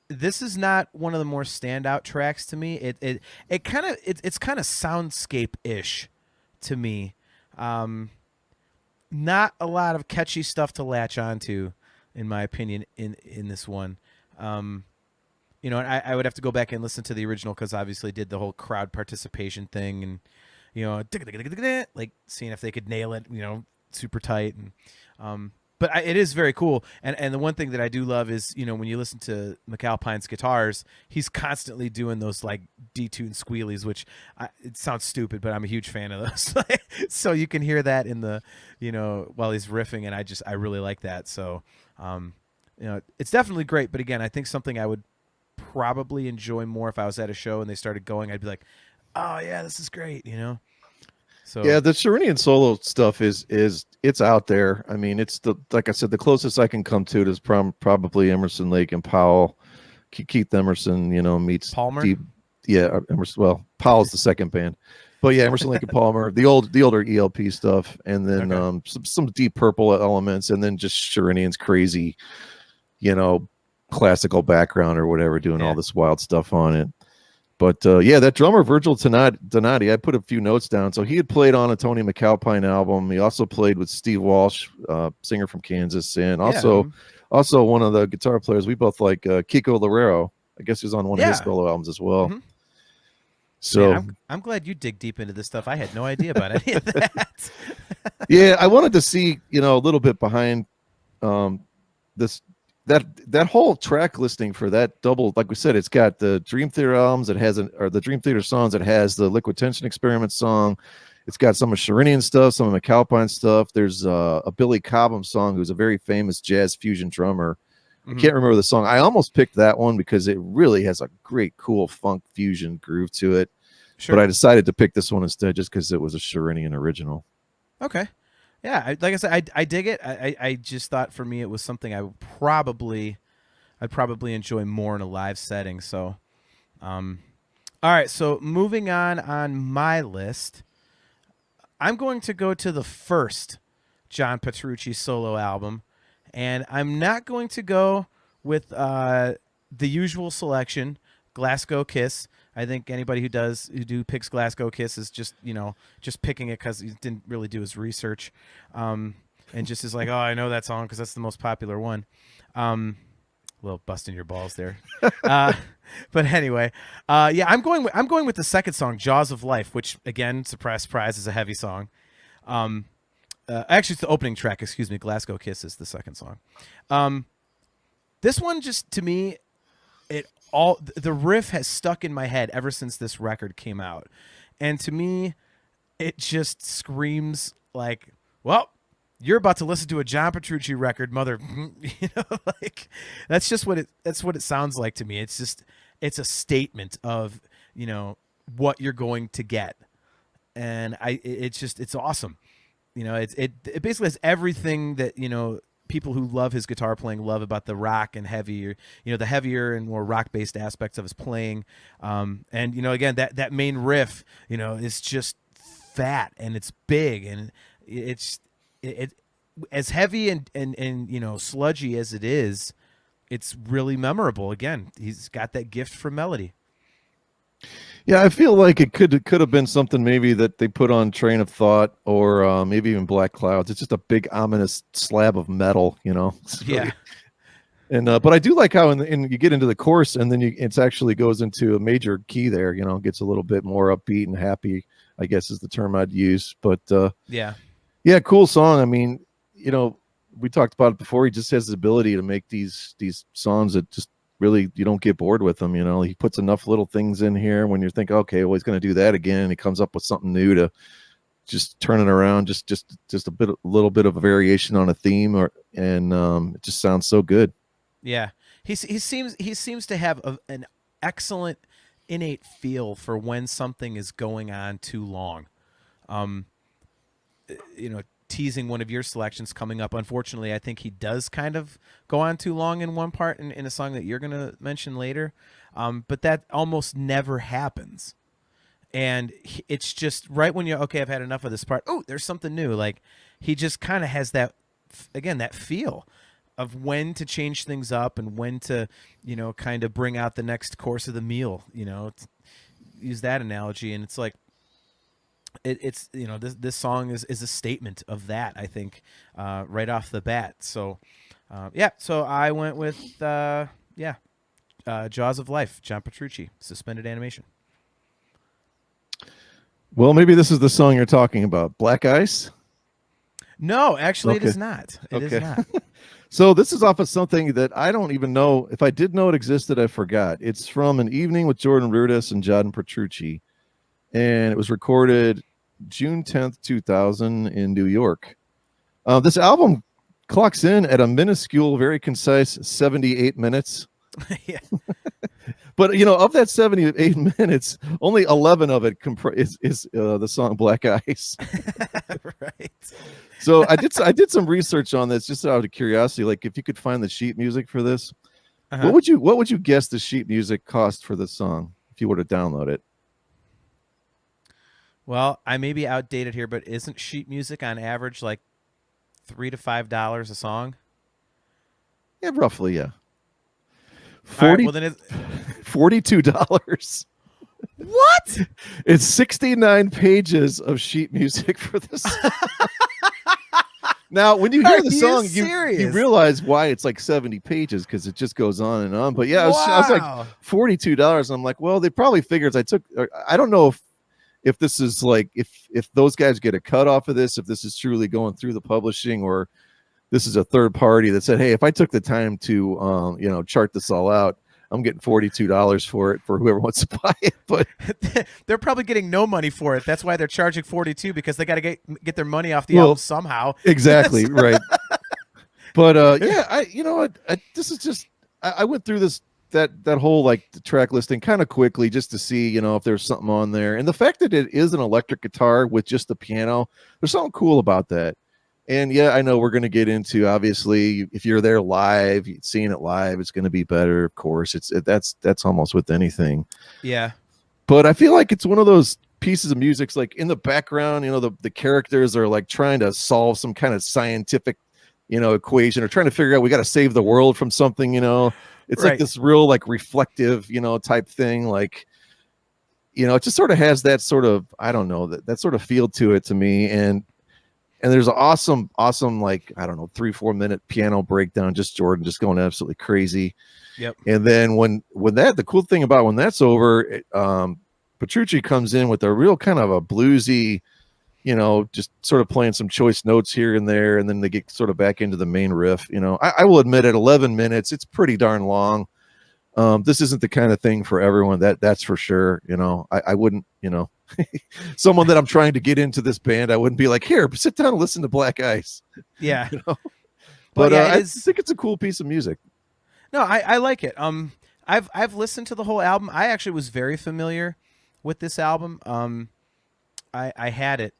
this is not one of the more standout tracks to me. It's kind of soundscape-ish to me. Not a lot of catchy stuff to latch onto, in my opinion, in this one. You know, and I would have to go back and listen to the original because obviously did the whole crowd participation thing and, you know, like seeing if they could nail it, you know, super tight. And but it is very cool. And the one thing that I do love is, you know, when you listen to McAlpine's guitars, he's constantly doing those like detuned squealies, which it sounds stupid, but I'm a huge fan of those. So you can hear that in the, you know, while he's riffing, and I really like that. So, you know, it's definitely great. But again, I think something I would probably enjoy more if I was at a show and they started going, I'd be like, oh yeah, this is great, you know. So yeah, the Sherinian solo stuff is it's out there. I mean, it's like I said, the closest I can come to it is probably Emerson, Lake and Powell. Keith Emerson, you know, meets Palmer. Emerson. Well, Powell's the second band, but yeah, Emerson, Lake and Palmer, the older ELP stuff, and then some Deep Purple elements, and then just Sherinian's crazy, you know, classical background or whatever, doing all this wild stuff on it. But yeah, that drummer Virgil Donati, I put a few notes down. So he had played on a Tony McAlpine album. He also played with Steve Walsh, singer from Kansas, and also one of the guitar players we both like, Kiko Loureiro. I guess he was on one of his solo albums as well. Mm-hmm. So man, I'm glad you dig deep into this stuff. I had no idea about any of that. Yeah, I wanted to see, you know, a little bit behind this. That whole track listing for that double, like we said, it's got the Dream Theater albums, it has the Dream Theater songs, it has the Liquid Tension Experiment song, it's got some of Sherinian stuff, some of McAlpine stuff. There's a Billy Cobham song, who's a very famous jazz fusion drummer. I can't remember the song. I almost picked that one because it really has a great, cool funk fusion groove to it. Sure. But I decided to pick this one instead just because it was a Sherinian original. Okay. Yeah, like I said, I dig it. I just thought for me it was something I'd probably enjoy more in a live setting. So, All right, so moving on my list, I'm going to go to the first John Petrucci solo album, and I'm not going to go with the usual selection, Glasgow Kiss. I think anybody who picks Glasgow Kiss is just just picking it because he didn't really do his research, and just is like, oh, I know that song because that's the most popular one. A little busting your balls there, but anyway, yeah, I'm going with the second song, Jaws of Life, which again, surprise, surprise, is a heavy song. Actually, it's the opening track. Excuse me, Glasgow Kiss is the second song. This one, just to me, the riff has stuck in my head ever since this record came out, and to me, it just screams like, well, you're about to listen to a John Petrucci record, mother. Like that's what it sounds like to me. It's a statement of what you're going to get, and it's awesome. It basically has everything that people who love his guitar playing love about the rock and heavier, the heavier and more rock based aspects of his playing. And again, that main riff, is just fat and it's big and it's as heavy and sludgy as it is, it's really memorable. Again, he's got that gift for melody. Yeah, I feel like it could have been something maybe that they put on Train of Thought or maybe even Black Clouds. It's just a big ominous slab of metal, It's really, yeah. And but I do like how you get into the chorus and then it actually goes into a major key there. Gets a little bit more upbeat and happy, I guess is the term I'd use. But yeah, cool song. I mean, we talked about it before. He just has the ability to make these songs that just really you don't get bored with them. He puts enough little things in here when you think, okay, well, he's going to do that again, and he comes up with something new to just turn it around, just a little bit of a variation on a theme, and it just sounds so good. Yeah, he seems to have an excellent innate feel for when something is going on too long. Teasing one of your selections coming up. Unfortunately, I think he does kind of go on too long in one part in a song that you're going to mention later. But that almost never happens. And it's just right when you're, okay, I've had enough of this part. Oh, there's something new. Like he just kind of has that, again, that feel of when to change things up and when to, kind of bring out the next course of the meal, use that analogy. And it's like, it's this song is a statement of that, I think, right off the bat. So so I went with Jaws of Life, John Petrucci, suspended animation. Well, maybe this is the song you're talking about, Black Ice. No, actually, Okay. It is not. It is not. So this is off of something that I don't even know. If I did know it existed, I forgot. It's from An Evening with Jordan Rudess and John Petrucci, and it was recorded June 10th, 2000 in New York. This album clocks in at a minuscule, very concise 78 minutes. Yeah. But, of that 78 minutes, only 11 of it is the song Black Ice. Right. So I did some research on this just out of curiosity, like if you could find the sheet music for this. Uh-huh. What would you guess the sheet music cost for this song if you were to download it? Well, I may be outdated here, but isn't sheet music on average like $3 to $5 a song? Yeah, roughly, yeah. All right, well, then $42. What? It's 69 pages of sheet music for this. Now, when you hear the song, you realize why it's like 70 pages because it just goes on and on. But yeah, I was like $42. I'm like, well, they probably figured I don't know if this is like if those guys get a cut off of this, if this is truly going through the publishing, or this is a third party that said, hey, if I took the time to chart this all out, I'm getting $42 for it for whoever wants to buy it. But they're probably getting no money for it. That's why they're charging $42, because they got to get their money off the album somehow. Exactly. Right. But this is just, I went through that whole like track listing kind of quickly just to see, if there's something on there. And the fact that it is an electric guitar with just the piano, there's something cool about that. And yeah, I know we're going to get into, obviously, if you're there live, seeing it live, it's going to be better. Of course, that's almost with anything. Yeah. but I feel like it's one of those pieces of music's like in the background, the characters are like trying to solve some kind of scientific, equation, or trying to figure out, we got to save the world from something, it's like Right. this real like reflective, type thing. Like, it just sort of has that sort of, I don't know, that sort of feel to it to me. And there's an awesome, like, I don't know, 3-4 minute piano breakdown, just Jordan just going absolutely crazy. Yep. And then when the cool thing about when that's over, Petrucci comes in with a real kind of a bluesy, just sort of playing some choice notes here and there, and then they get sort of back into the main riff. I will admit, at 11 minutes, it's pretty darn long. This isn't the kind of thing for everyone, that's for sure. I wouldn't, someone that I'm trying to get into this band, I wouldn't be like, here, sit down and listen to Black Ice. Yeah. But yeah, I think it's a cool piece of music. No, I like it. I've listened to the whole album. I actually was very familiar with this album. I had it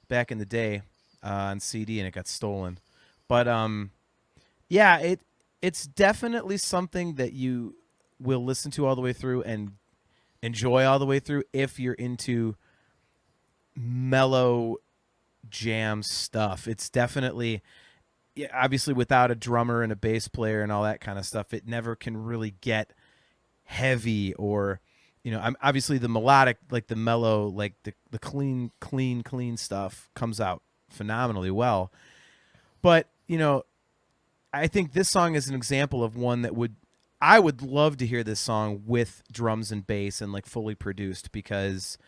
back in the day on CD, and it got stolen. But yeah, it's definitely something that you will listen to all the way through and enjoy all the way through if you're into mellow jam stuff. It's definitely, yeah, obviously without a drummer and a bass player and all that kind of stuff, it never can really get heavy or, I'm obviously the melodic, like the mellow, like the clean stuff comes out phenomenally well. But, I think this song is an example of one that I would love to hear this song with drums and bass and like fully produced, because,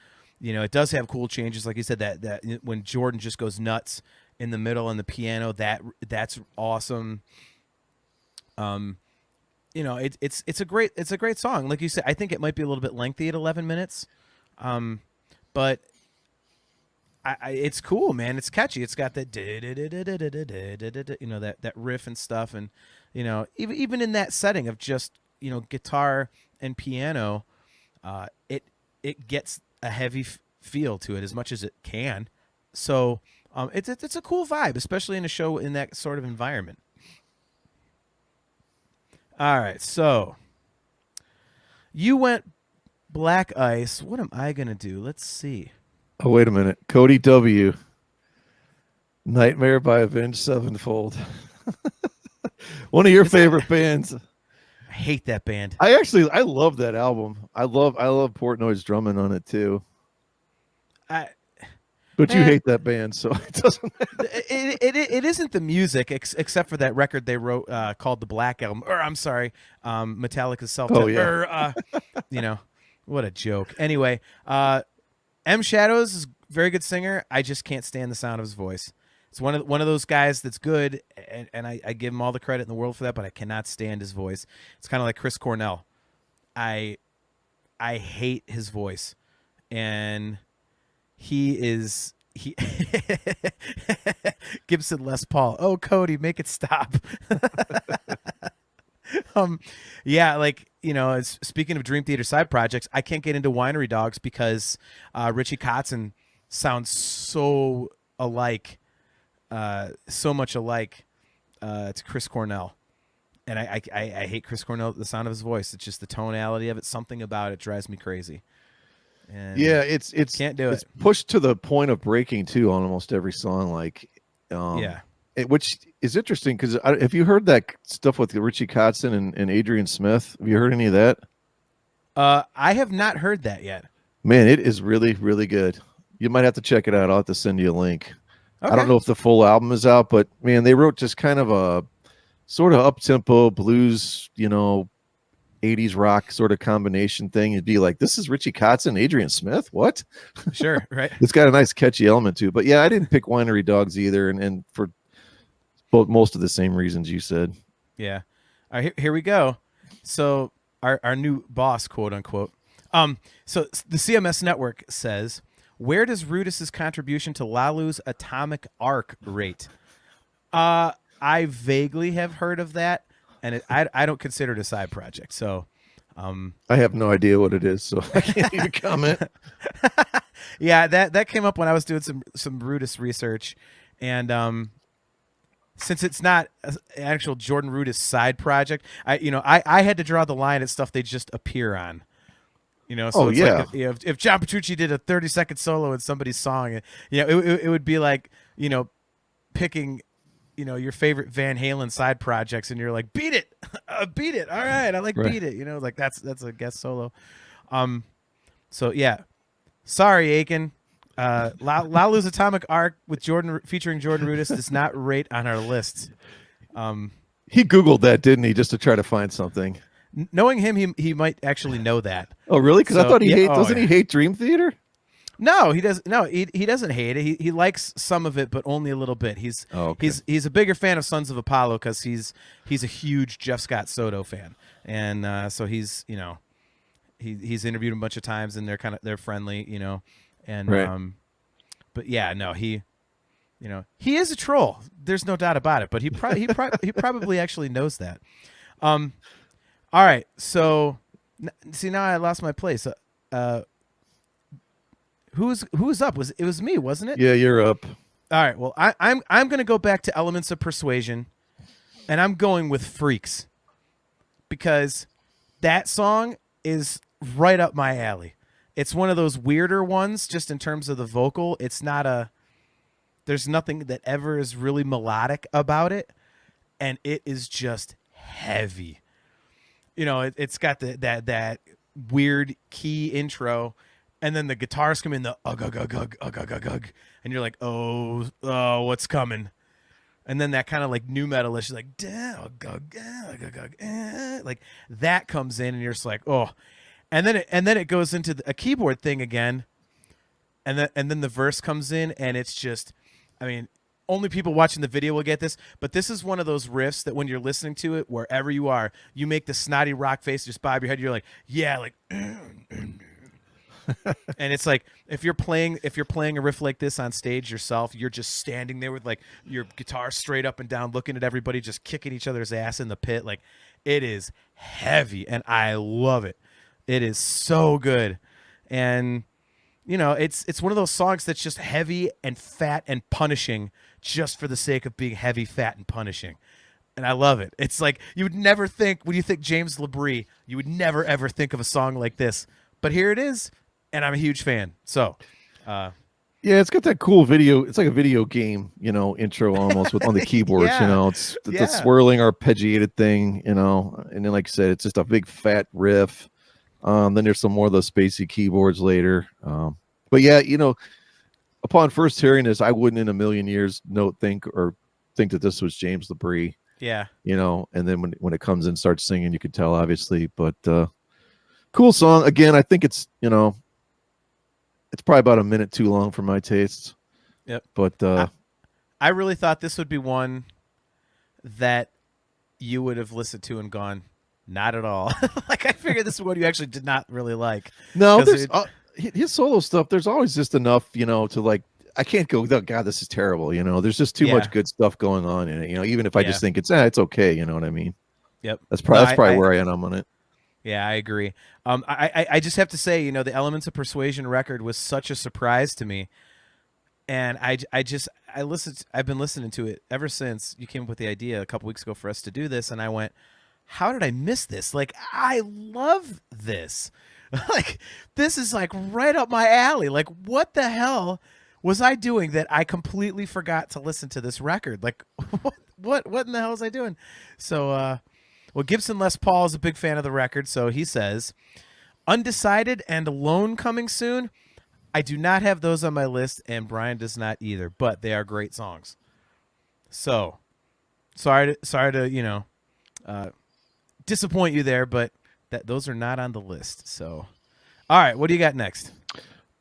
it does have cool changes. Like you said, that when Jordan just goes nuts in the middle and the piano, that's awesome. It's a great song. Like you said, I think it might be a little bit lengthy at 11 minutes. But it's cool, man. It's catchy. It's got that, that riff and stuff. And, even in that setting of just, guitar and piano, it gets a heavy feel to it as much as it can. So, it's a cool vibe, especially in a show in that sort of environment. All right, so you went Black Ice. What am I gonna do? Let's see. Oh, wait a minute. Cody W. Nightmare by Avenged Sevenfold. One of your favorite bands. I hate that band. I love that album. I love Portnoy's drumming on it too. But you hate that band, so it doesn't matter. It isn't the music, except for that record they wrote called the Black Album. Or I'm sorry, Metallica's self. Oh yeah. What a joke. Anyway, M Shadows is a very good singer. I just can't stand the sound of his voice. It's one of those guys that's good, and I give him all the credit in the world for that, but I cannot stand his voice. It's kind of like Chris Cornell. I hate his voice, and he Gibson Les Paul. Oh, Cody, make it stop. Yeah, like, speaking of Dream Theater side projects, I can't get into Winery Dogs because Richie Kotzen sounds so alike, so much alike to Chris Cornell. And I hate Chris Cornell, the sound of his voice. It's just the tonality of it. Something about it drives me crazy. And yeah, it's can't do it's it. pushed to the point of breaking too on almost every song. Like, yeah. Which is interesting because have you heard that stuff with Richie Kotzen and Adrian Smith? Have you heard any of that? I have not heard that yet. Man, it is really, really good. You might have to check it out. I'll have to send you a link. Okay. I don't know if the full album is out, but man, they wrote just kind of a sort of up-tempo blues, 80s rock sort of combination thing. You'd be like, this is Richie Kotzen, Adrian Smith? What? Sure, right. It's got a nice catchy element to it. But yeah, I didn't pick Winery Dogs either, and for most of the same reasons you said. Yeah. All right, here we go. So our new boss, quote unquote. So the CMS Network says, where does Rudis's contribution to Lalu's atomic arc rate? I vaguely have heard of that, and I don't consider it a side project. So I have no idea what it is, so I can't even comment. Yeah, that came up when I was doing some Rudis research, and since it's not an actual Jordan Rudis side project, I had to draw the line at stuff they just appear on. You know, so Oh, it's yeah. like if John Petrucci did a 30-second solo in somebody's song, you know, it would be like, you know, picking, you know, your favorite Van Halen side projects, and you're like, beat it, beat it. All right, I like Right. beat it. You know, like that's a guest solo. So yeah, sorry, Aiken. Lalu's Atomic Arc with Jordan featuring Jordan Rudess does not rate on our list. He Googled that, didn't he, just to try to find something? Knowing him, he might actually know that. Oh, really? Because I thought he doesn't yeah. he hate Dream Theater? No, he doesn't. No, he doesn't hate it. He likes some of it, but only a little bit. He's a bigger fan of Sons of Apollo because he's a huge Jeff Scott Soto fan, and so he's, you know, he's interviewed him a bunch of times, and they're friendly, you know, and right. But yeah, no, he is a troll. There's no doubt about it. But he probably actually knows that. All right, so see, now I lost my place. Who's up? It was me, wasn't it? Yeah, you're up. All right. Well, I'm going to go back to Elements of Persuasion, and I'm going with Freaks, because that song is right up my alley. It's one of those weirder ones, just in terms of the vocal. It's not there's nothing that ever is really melodic about it, and it is just heavy. You know, it's got that weird key intro, and then the guitars come in, the ugh, ugh, ugh, ugh, ugh, ugh, ugh, ugh, and you're like, oh, what's coming? And then that kind of like new metalish, like, like that comes in, and you're just like, oh, and then it goes into a keyboard thing again, and then the verse comes in, and it's just, I mean, only people watching the video will get this, but this is one of those riffs that when you're listening to it, wherever you are, you make the snotty rock face, just bob your head. You're like, yeah, like, and it's like if you're playing a riff like this on stage yourself, you're just standing there with like your guitar straight up and down, looking at everybody, just kicking each other's ass in the pit. Like, it is heavy, and I love it. It is so good, and you know, it's one of those songs that's just heavy and fat and punishing, just for the sake of being heavy, fat, and punishing. And I love it. It's like, you would never think, when you think James Labrie, you would never, ever think of a song like this. But here it is, and I'm a huge fan. So, yeah, it's got that cool video. It's like a video game, you know, intro almost on the keyboards, yeah. You know. It's the swirling arpeggiated thing, you know. And then, like I said, it's just a big fat riff. Then there's some more of those spacey keyboards later. But yeah, you know, upon first hearing this, I wouldn't in a million years think that this was James Labrie. Yeah. You know, and then when it comes in, starts singing, you could tell, obviously. But cool song. Again, I think it's, you know, it's probably about a minute too long for my tastes. Yep. But I really thought this would be one that you would have listened to and gone, not at all. Like, I figured this is one you actually did not really like. No, there's his solo stuff. There's always just enough, you know, to like, I can't go, oh, God, this is terrible. You know, there's just too much good stuff going on in it. You know, even if I just think it's okay. You know what I mean? Yep. That's probably where I am on it. Yeah, I agree. I just have to say, you know, the Elements of Persuasion record was such a surprise to me. And I've been listening to it ever since you came up with the idea a couple weeks ago for us to do this. And I went, how did I miss this? Like, I love this. Like, this is like right up my alley. Like, what the hell was I doing that I completely forgot to listen to this record? Like, what in the hell was I doing? So, well, Gibson Les Paul is a big fan of the record, so he says, Undecided and Alone coming soon. I do not have those on my list, and Brian does not either, but they are great songs. So, sorry to you know, disappoint you there, but those are not on the list. So, all right, what do you got next?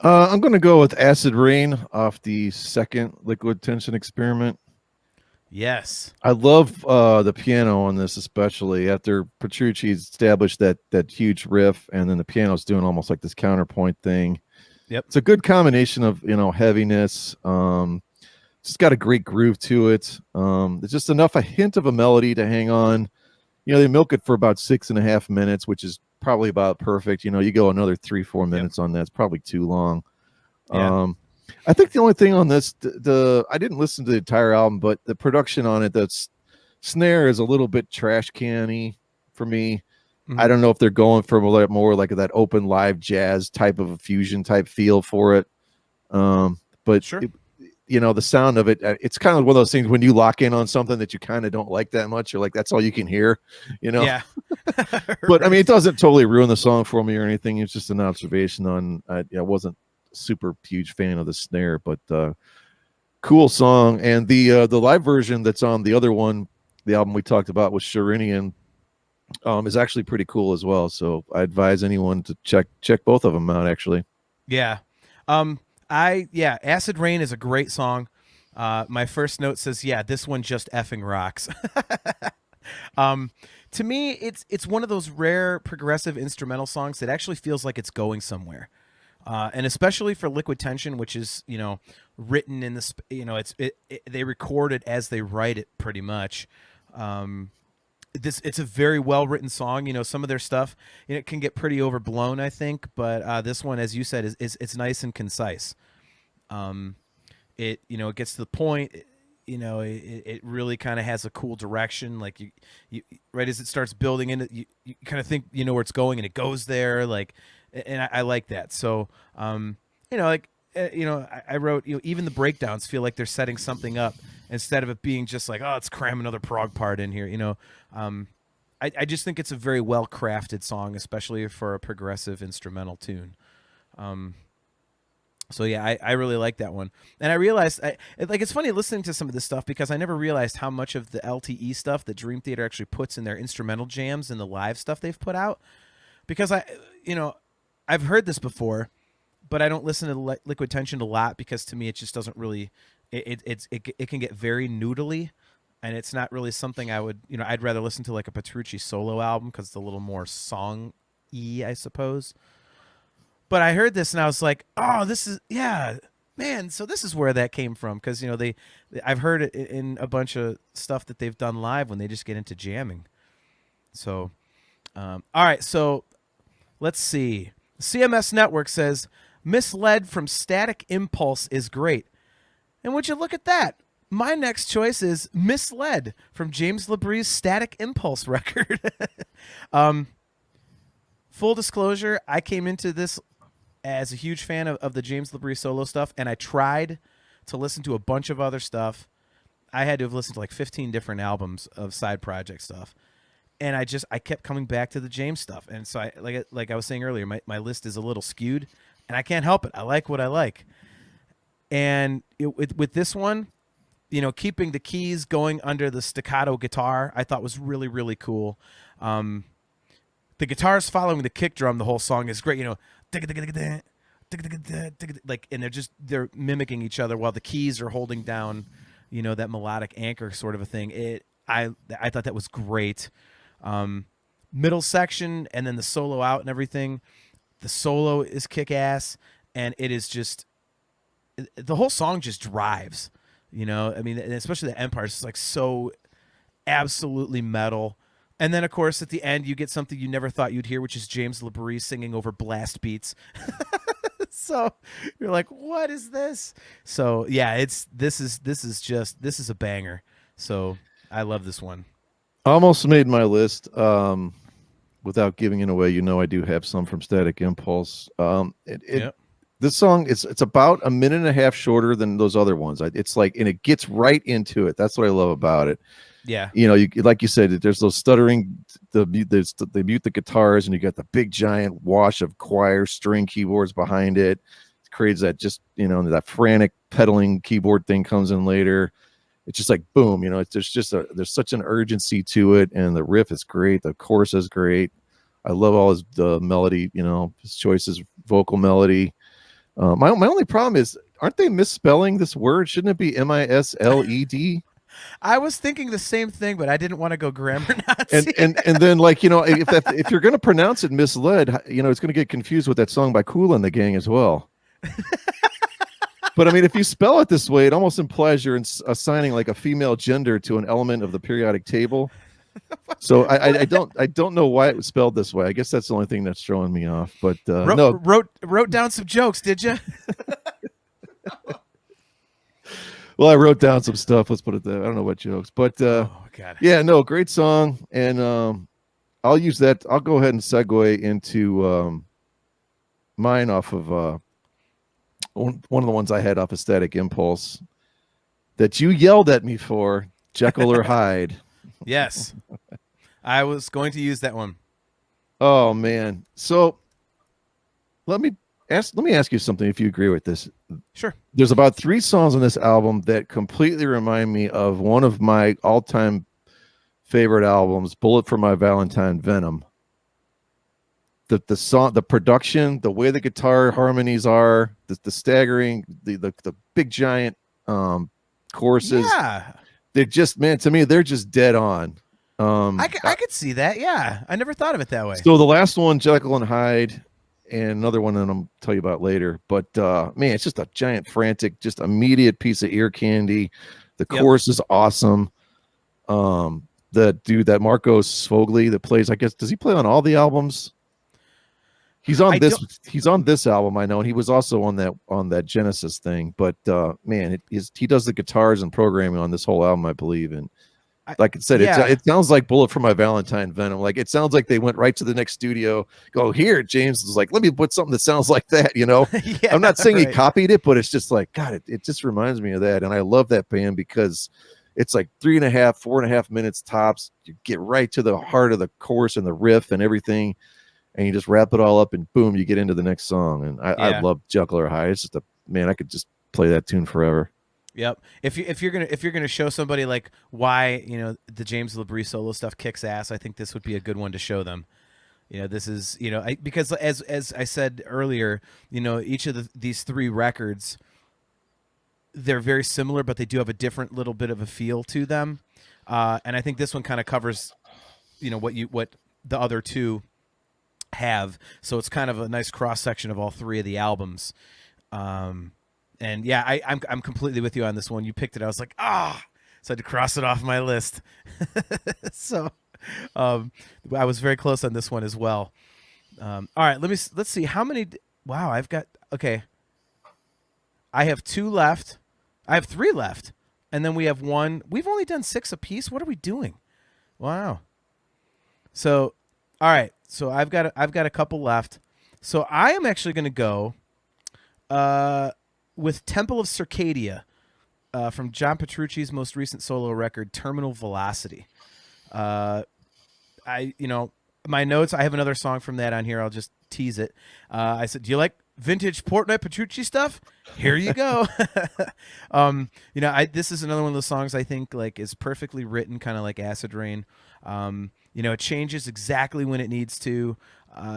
I'm going to go with Acid Rain off the second Liquid Tension Experiment. Yes. I love the piano on this, especially after Petrucci established that huge riff, and then the piano's doing almost like this counterpoint thing. Yep. It's a good combination of, you know, heaviness. It's got a great groove to it. It's just enough, a hint of a melody to hang on. You know, they milk it for about 6.5 minutes, which is probably about perfect. You know, you go another 3-4 minutes on that, it's probably too long. Yeah. I think the only thing on this, I didn't listen to the entire album, but the production on it, that's snare is a little bit trash can-y for me. I don't know if they're going for more like that open live jazz type of a fusion type feel for it. But Sure. the sound of it, it's kind of one of those things when you lock in on something that you kind of don't like that much, you're like, that's all you can hear, Yeah. But I mean, it doesn't totally ruin the song for me or anything. It's just an observation on, I wasn't super huge fan of the snare, but cool song. And the live version that's on the other one, the album we talked about with Sharinian, is actually pretty cool as well. So I advise anyone to check both of them out, actually. Yeah. Acid Rain is a great song. My first note says, yeah, this one just effing rocks. To me, it's one of those rare progressive instrumental songs that actually feels like it's going somewhere. And especially for Liquid Tension, which is, written in this, they record it as they write it pretty much. It's a very well written song. Some of their stuff, it can get pretty overblown, I think, but this one, as you said, is it's nice and concise. It gets to the point. It really kind of has a cool direction. Like you right as it starts building in it, you kind of think where it's going, and it goes there. Like, and I like that. So, I wrote, even the breakdowns feel like they're setting something up instead of it being just like, oh, let's cram another prog part in here. I just think it's a very well crafted song, especially for a progressive instrumental tune. So yeah, I really like that one. And I realized, it's funny listening to some of this stuff because I never realized how much of the LTE stuff that Dream Theater actually puts in their instrumental jams and the live stuff they've put out. Because I've heard this before, but I don't listen to Liquid Tension a lot because to me it just doesn't really, it can get very noodly, and it's not really something I would, I'd rather listen to like a Petrucci solo album because it's a little more song-y, I suppose. But I heard this and I was like, oh, this is, yeah, man. So this is where that came from. Because, I've heard it in a bunch of stuff that they've done live when they just get into jamming. So, all right. So let's see. CMS Network says, Misled from Static Impulse is great. And would you look at that? My next choice is Misled from James Labrie's Static Impulse record. Full disclosure, I came into this as a huge fan of the James Labrie solo stuff, and I tried to listen to a bunch of other stuff. I had to have listened to like 15 different albums of side project stuff, and I kept coming back to the James stuff. And so I like I was saying earlier, my list is a little skewed, and I can't help it. I like what I like, and with this one, keeping the keys going under the staccato guitar, I thought was really, really cool. The guitars following the kick drum the whole song is great. Like, and they're mimicking each other while the keys are holding down, that melodic anchor sort of a thing. I thought that was great. Middle section and then the solo out and everything. The solo is kick ass, and it is just the whole song just drives. I mean, and especially the end part is like so absolutely metal. And then, of course, at the end, you get something you never thought you'd hear, which is James Labrie singing over blast beats. So you're like, what is this? So yeah, this is a banger. So I love this one. Almost made my list. Without giving it away, I do have some from Static Impulse. Yep. This song, it's about a minute and a half shorter than those other ones. It's like, and it gets right into it. That's what I love about it. Yeah. Like you said, there's those stuttering, they mute the guitars, and you got the big giant wash of choir string keyboards behind it. It creates that just, that frantic pedaling keyboard thing comes in later. It's just like, boom, there's such an urgency to it. And the riff is great. The chorus is great. I love all the melody, his choices, vocal melody. My only problem is, aren't they misspelling this word? Shouldn't it be Misled? I was thinking the same thing, but I didn't want to go grammar Nazi. and then, like, if you're going to pronounce it Misled, it's going to get confused with that song by Kool and the Gang as well. But I mean, if you spell it this way, it almost implies you're assigning like a female gender to an element of the periodic table. So I don't know why it was spelled this way. I guess that's the only thing that's throwing me off. But wrote down some jokes, did you? Well, I wrote down some stuff. Let's put it there. I don't know what jokes, but oh God. Yeah, no, great song. And I'll use that. I'll go ahead and segue into mine off of one of the ones I had off of Static Impulse that you yelled at me for, Jekyll or Hyde. Yes, I was going to use that one. Oh man. So let me ask you something if you agree with this. Sure. There's about 3 songs on this album that completely remind me of one of my all-time favorite albums, Bullet for My Valentine, Venom. The song, the production, the way the guitar harmonies are, the staggering, the big giant choruses. Yeah. They're just, man, to me, they're just dead on. I could see that. Yeah. I never thought of it that way. So the last one, Jekyll and Hyde, and another one that I'll tell you about later. But man, it's just a giant, frantic, just immediate piece of ear candy. The chorus is awesome. The dude, that Marco Svogli that plays, I guess, does he play on all the albums? He's on He's on this album, I know, and he was also on that Genesis thing. But man, he does the guitars and programming on this whole album, I believe. And like I said, it sounds like Bullet for My Valentine, Venom. Like, it sounds like they went right to the next studio. Go here, James was like, let me put something that sounds like that. You know, Yeah, I'm not saying he copied it, but it's just like, God, it just reminds me of that. And I love that band because it's like 4.5 minutes tops. You get right to the heart of the chorus and the riff and everything, and you just wrap it all up, and boom, you get into the next song. And I love Jekyll or Hyde. It's just I could just play that tune forever. Yep. If you're gonna show somebody like why the James Labrie solo stuff kicks ass, I think this would be a good one to show them. This is because as I said earlier, each of these 3 records, they're very similar, but they do have a different little bit of a feel to them, and I think this one kind of covers what the other 2 have. So it's kind of a nice cross section of all 3 of the albums. And yeah, I'm completely with you on this one. You picked it. I was like, so I had to cross it off my list. So I was very close on this one as well. All right, let's see how many. Wow, okay. I have 2 left. I have 3 left, and then we have 1. We've only done 6 apiece. What are we doing? Wow. So, all right. So I've got a couple left. So I am actually going to go with Temple of Circadia from John Petrucci's most recent solo record, Terminal Velocity. My notes, I have another song from that on here. I'll just tease it. I said, do you like vintage Portnoy Petrucci stuff? Here you go. This is another one of those songs I think like is perfectly written, kind of like Acid Rain. It changes exactly when it needs to.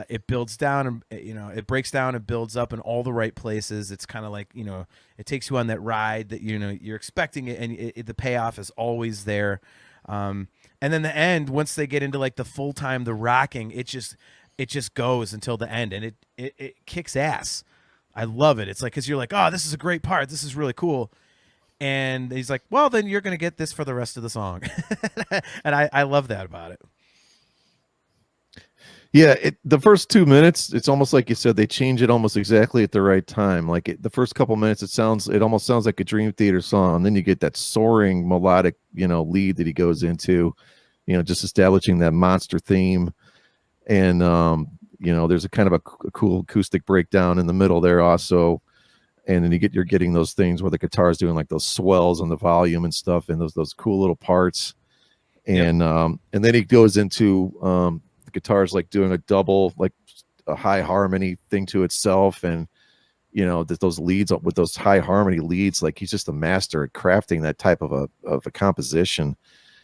It builds down and it breaks down and builds up in all the right places. It's kind of like it takes you on that ride that you're expecting it, and the payoff is always there. And then the end, once they get into like the full time, the rocking, it just goes until the end, and it kicks ass. I love it. It's like, because you're like, oh, this is a great part. This is really cool. And he's like, well, then you're going to get this for the rest of the song. And I love that about it. Yeah, the first 2 minutes, it's almost like you said, they change it almost exactly at the right time. Like the first couple minutes, it almost sounds like a Dream Theater song. And then you get that soaring melodic, lead that he goes into, just establishing that monster theme. And, there's a kind of a cool acoustic breakdown in the middle there also. And then you're getting those things where the guitar's doing like those swells on the volume and stuff, and those cool little parts. And and then he goes into the guitar's like doing a double, like a high harmony thing to itself, and those leads with those high harmony leads, like he's just a master at crafting that type of a composition.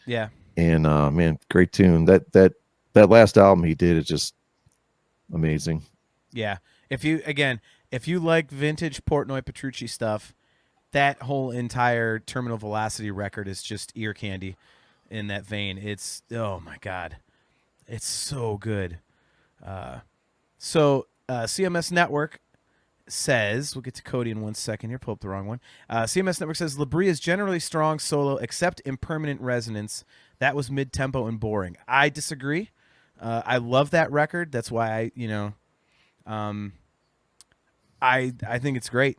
Yeah. And man, great tune. That last album he did is just amazing. Yeah. If you like vintage Portnoy Petrucci stuff, that whole entire Terminal Velocity record is just ear candy in that vein. It's, oh my God, it's so good. CMS Network says, we'll get to Cody in 1 second here, pull up the wrong one. CMS Network says, Labrie is generally strong solo, except Impermanent Resonance. That was mid-tempo and boring. I disagree. I love that record. That's why I think it's great.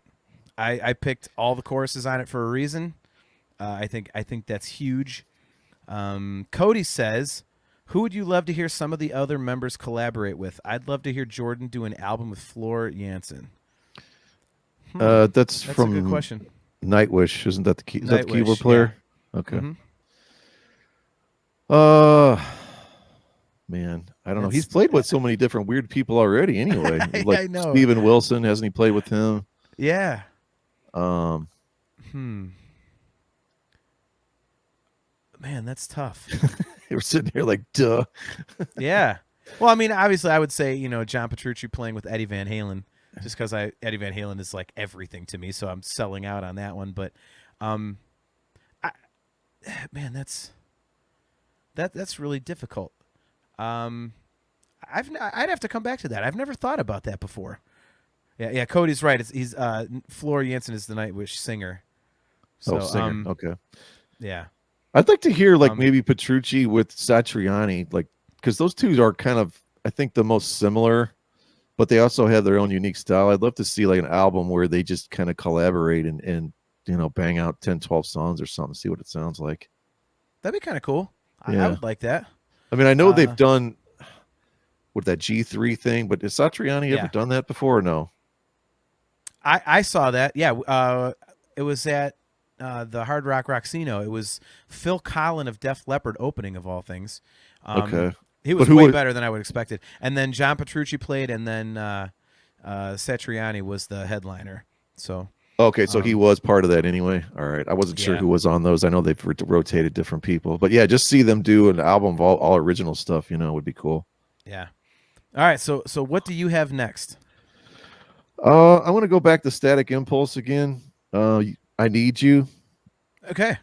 I picked all the choruses on it for a reason. I think that's huge. Cody says, Who would you love to hear some of the other members collaborate with? I'd love to hear Jordan do an album with Floor Jansen. That's a from good question. Nightwish, isn't that the key? Is that the keyboard Nightwish, player? yeah. Okay. Mhm. Man, I don't know. He's played with so many different weird people already. Anyway, I like know. Steven Wilson, hasn't he played with him? Yeah. Man, that's tough. they were sitting here like, duh. Yeah. Well, I mean, obviously, I would say John Petrucci playing with Eddie Van Halen, just because Eddie Van Halen is like everything to me, so I'm selling out on that one. But, man, that's really difficult. I'd have to come back to that. I've never thought about that before. Yeah, Cody's right. He's Floor Jansen is the Nightwish singer. So, singer. Okay. Yeah. I'd like to hear like maybe Petrucci with Satriani, like because those two are kind of I think the most similar, but they also have their own unique style. I'd love to see like an album where they just kind of collaborate and bang out 10, 12 songs or something, see what it sounds like. That'd be kind of cool. Yeah. I would like that. I mean, I know they've done with that G3 thing, but has Satriani ever done that before or no? I saw that. Yeah. It was at the Hard Rock Roxino. It was Phil Collin of Def Leppard opening, of all things. Okay. He was way better than I would have expected. And then John Petrucci played, and then Satriani was the headliner. So okay, so he was part of that anyway. All right, I wasn't sure who was on those. I know they've rotated different people, but yeah, just see them do an album of all original stuff, would be cool. Yeah. All right, so what do you have next? I want to go back to Static Impulse again. I Need You. Okay.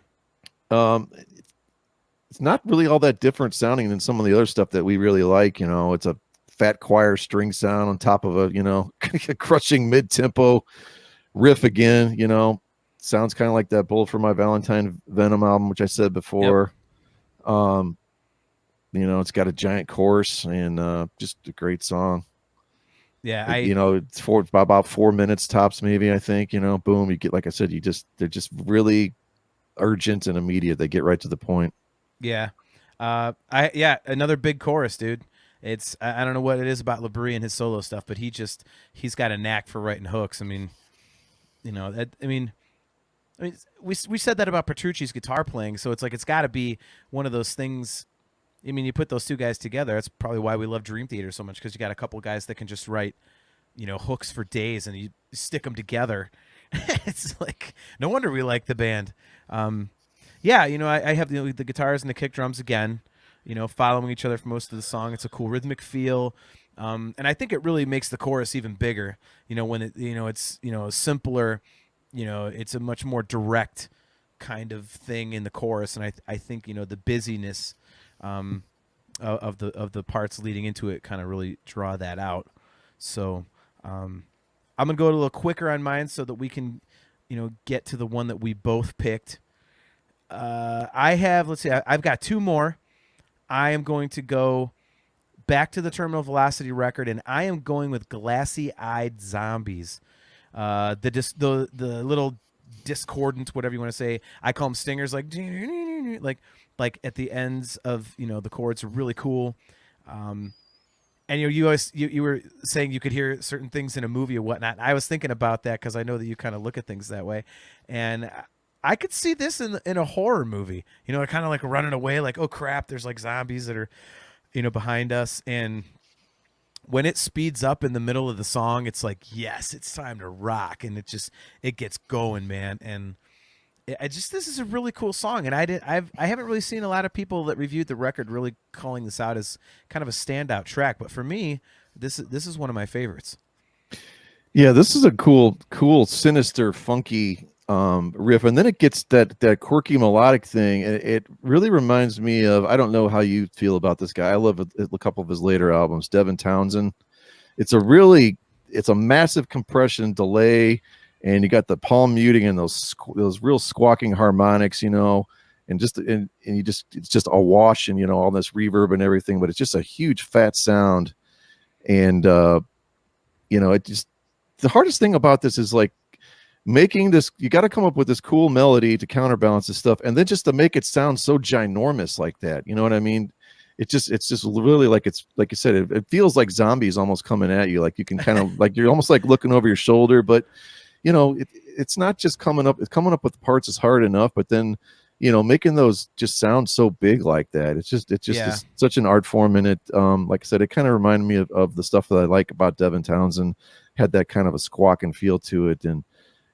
It's not really all that different sounding than some of the other stuff that we really like. It's a fat choir string sound on top of a crushing mid-tempo riff again. Sounds kind of like that Bullet for My Valentine Venom album, which I said before. Yep. It's got a giant chorus and just a great song. Yeah, it's about 4 minutes tops, maybe. I think boom, you get, like I said, they're just really urgent and immediate. They get right to the point. Yeah, another big chorus, dude. It's I don't know what it is about Labrie and his solo stuff, but he's got a knack for writing hooks. I mean, we said that about Petrucci's guitar playing, so it's like it's got to be one of those things. I mean, you put those two guys together. That's probably why we love Dream Theater so much, because you got a couple guys that can just write, hooks for days, and you stick them together. It's like no wonder we like the band. Yeah, I have the guitars and the kick drums again, following each other for most of the song. It's a cool rhythmic feel, and I think it really makes the chorus even bigger. When it's simpler, it's a much more direct kind of thing in the chorus, and I think the busyness of the parts leading into it kind of really draw that out. So I'm gonna go a little quicker on mine so that we can get to the one that we both picked. I've got two more. I am going to go back to the Terminal Velocity record, and I am going with Glassy-Eyed Zombies. The little discordant, whatever you want to say. I call them stingers, like at the ends of the chords are really cool. And you were saying you could hear certain things in a movie or whatnot. I was thinking about that because I know that you kind of look at things that way, and I could see this in a horror movie. Kind of like running away, like, oh crap, there's like zombies that are behind us. And when it speeds up in the middle of the song, it's like, yes, it's time to rock, and it gets going, man. And this is a really cool song, and I haven't really seen a lot of people that reviewed the record really calling this out as kind of a standout track. But for me, this is one of my favorites. Yeah, this is a cool, sinister, funky riff, and then it gets that quirky melodic thing. It really reminds me of, I don't know how you feel about this guy. I love a couple of his later albums, Devin Townsend. It's a massive compression delay, and you got the palm muting and those real squawking harmonics, and it's just awash and all this reverb and everything, but it's just a huge fat sound. And the hardest thing about this is like making this, you got to come up with this cool melody to counterbalance this stuff, and then just to make it sound so ginormous like that. You know what I mean? it's just really like, it's like you said, it feels like zombies almost coming at you. Like you can kind of like, you're almost like looking over your shoulder, but it's not just coming up with parts is hard enough, but then making those just sound so big like that, it's just Yeah. is such an art form. And it like I said, it kind of reminded me of the stuff that I like about Devin Townsend. Had that kind of a squawking feel to it. And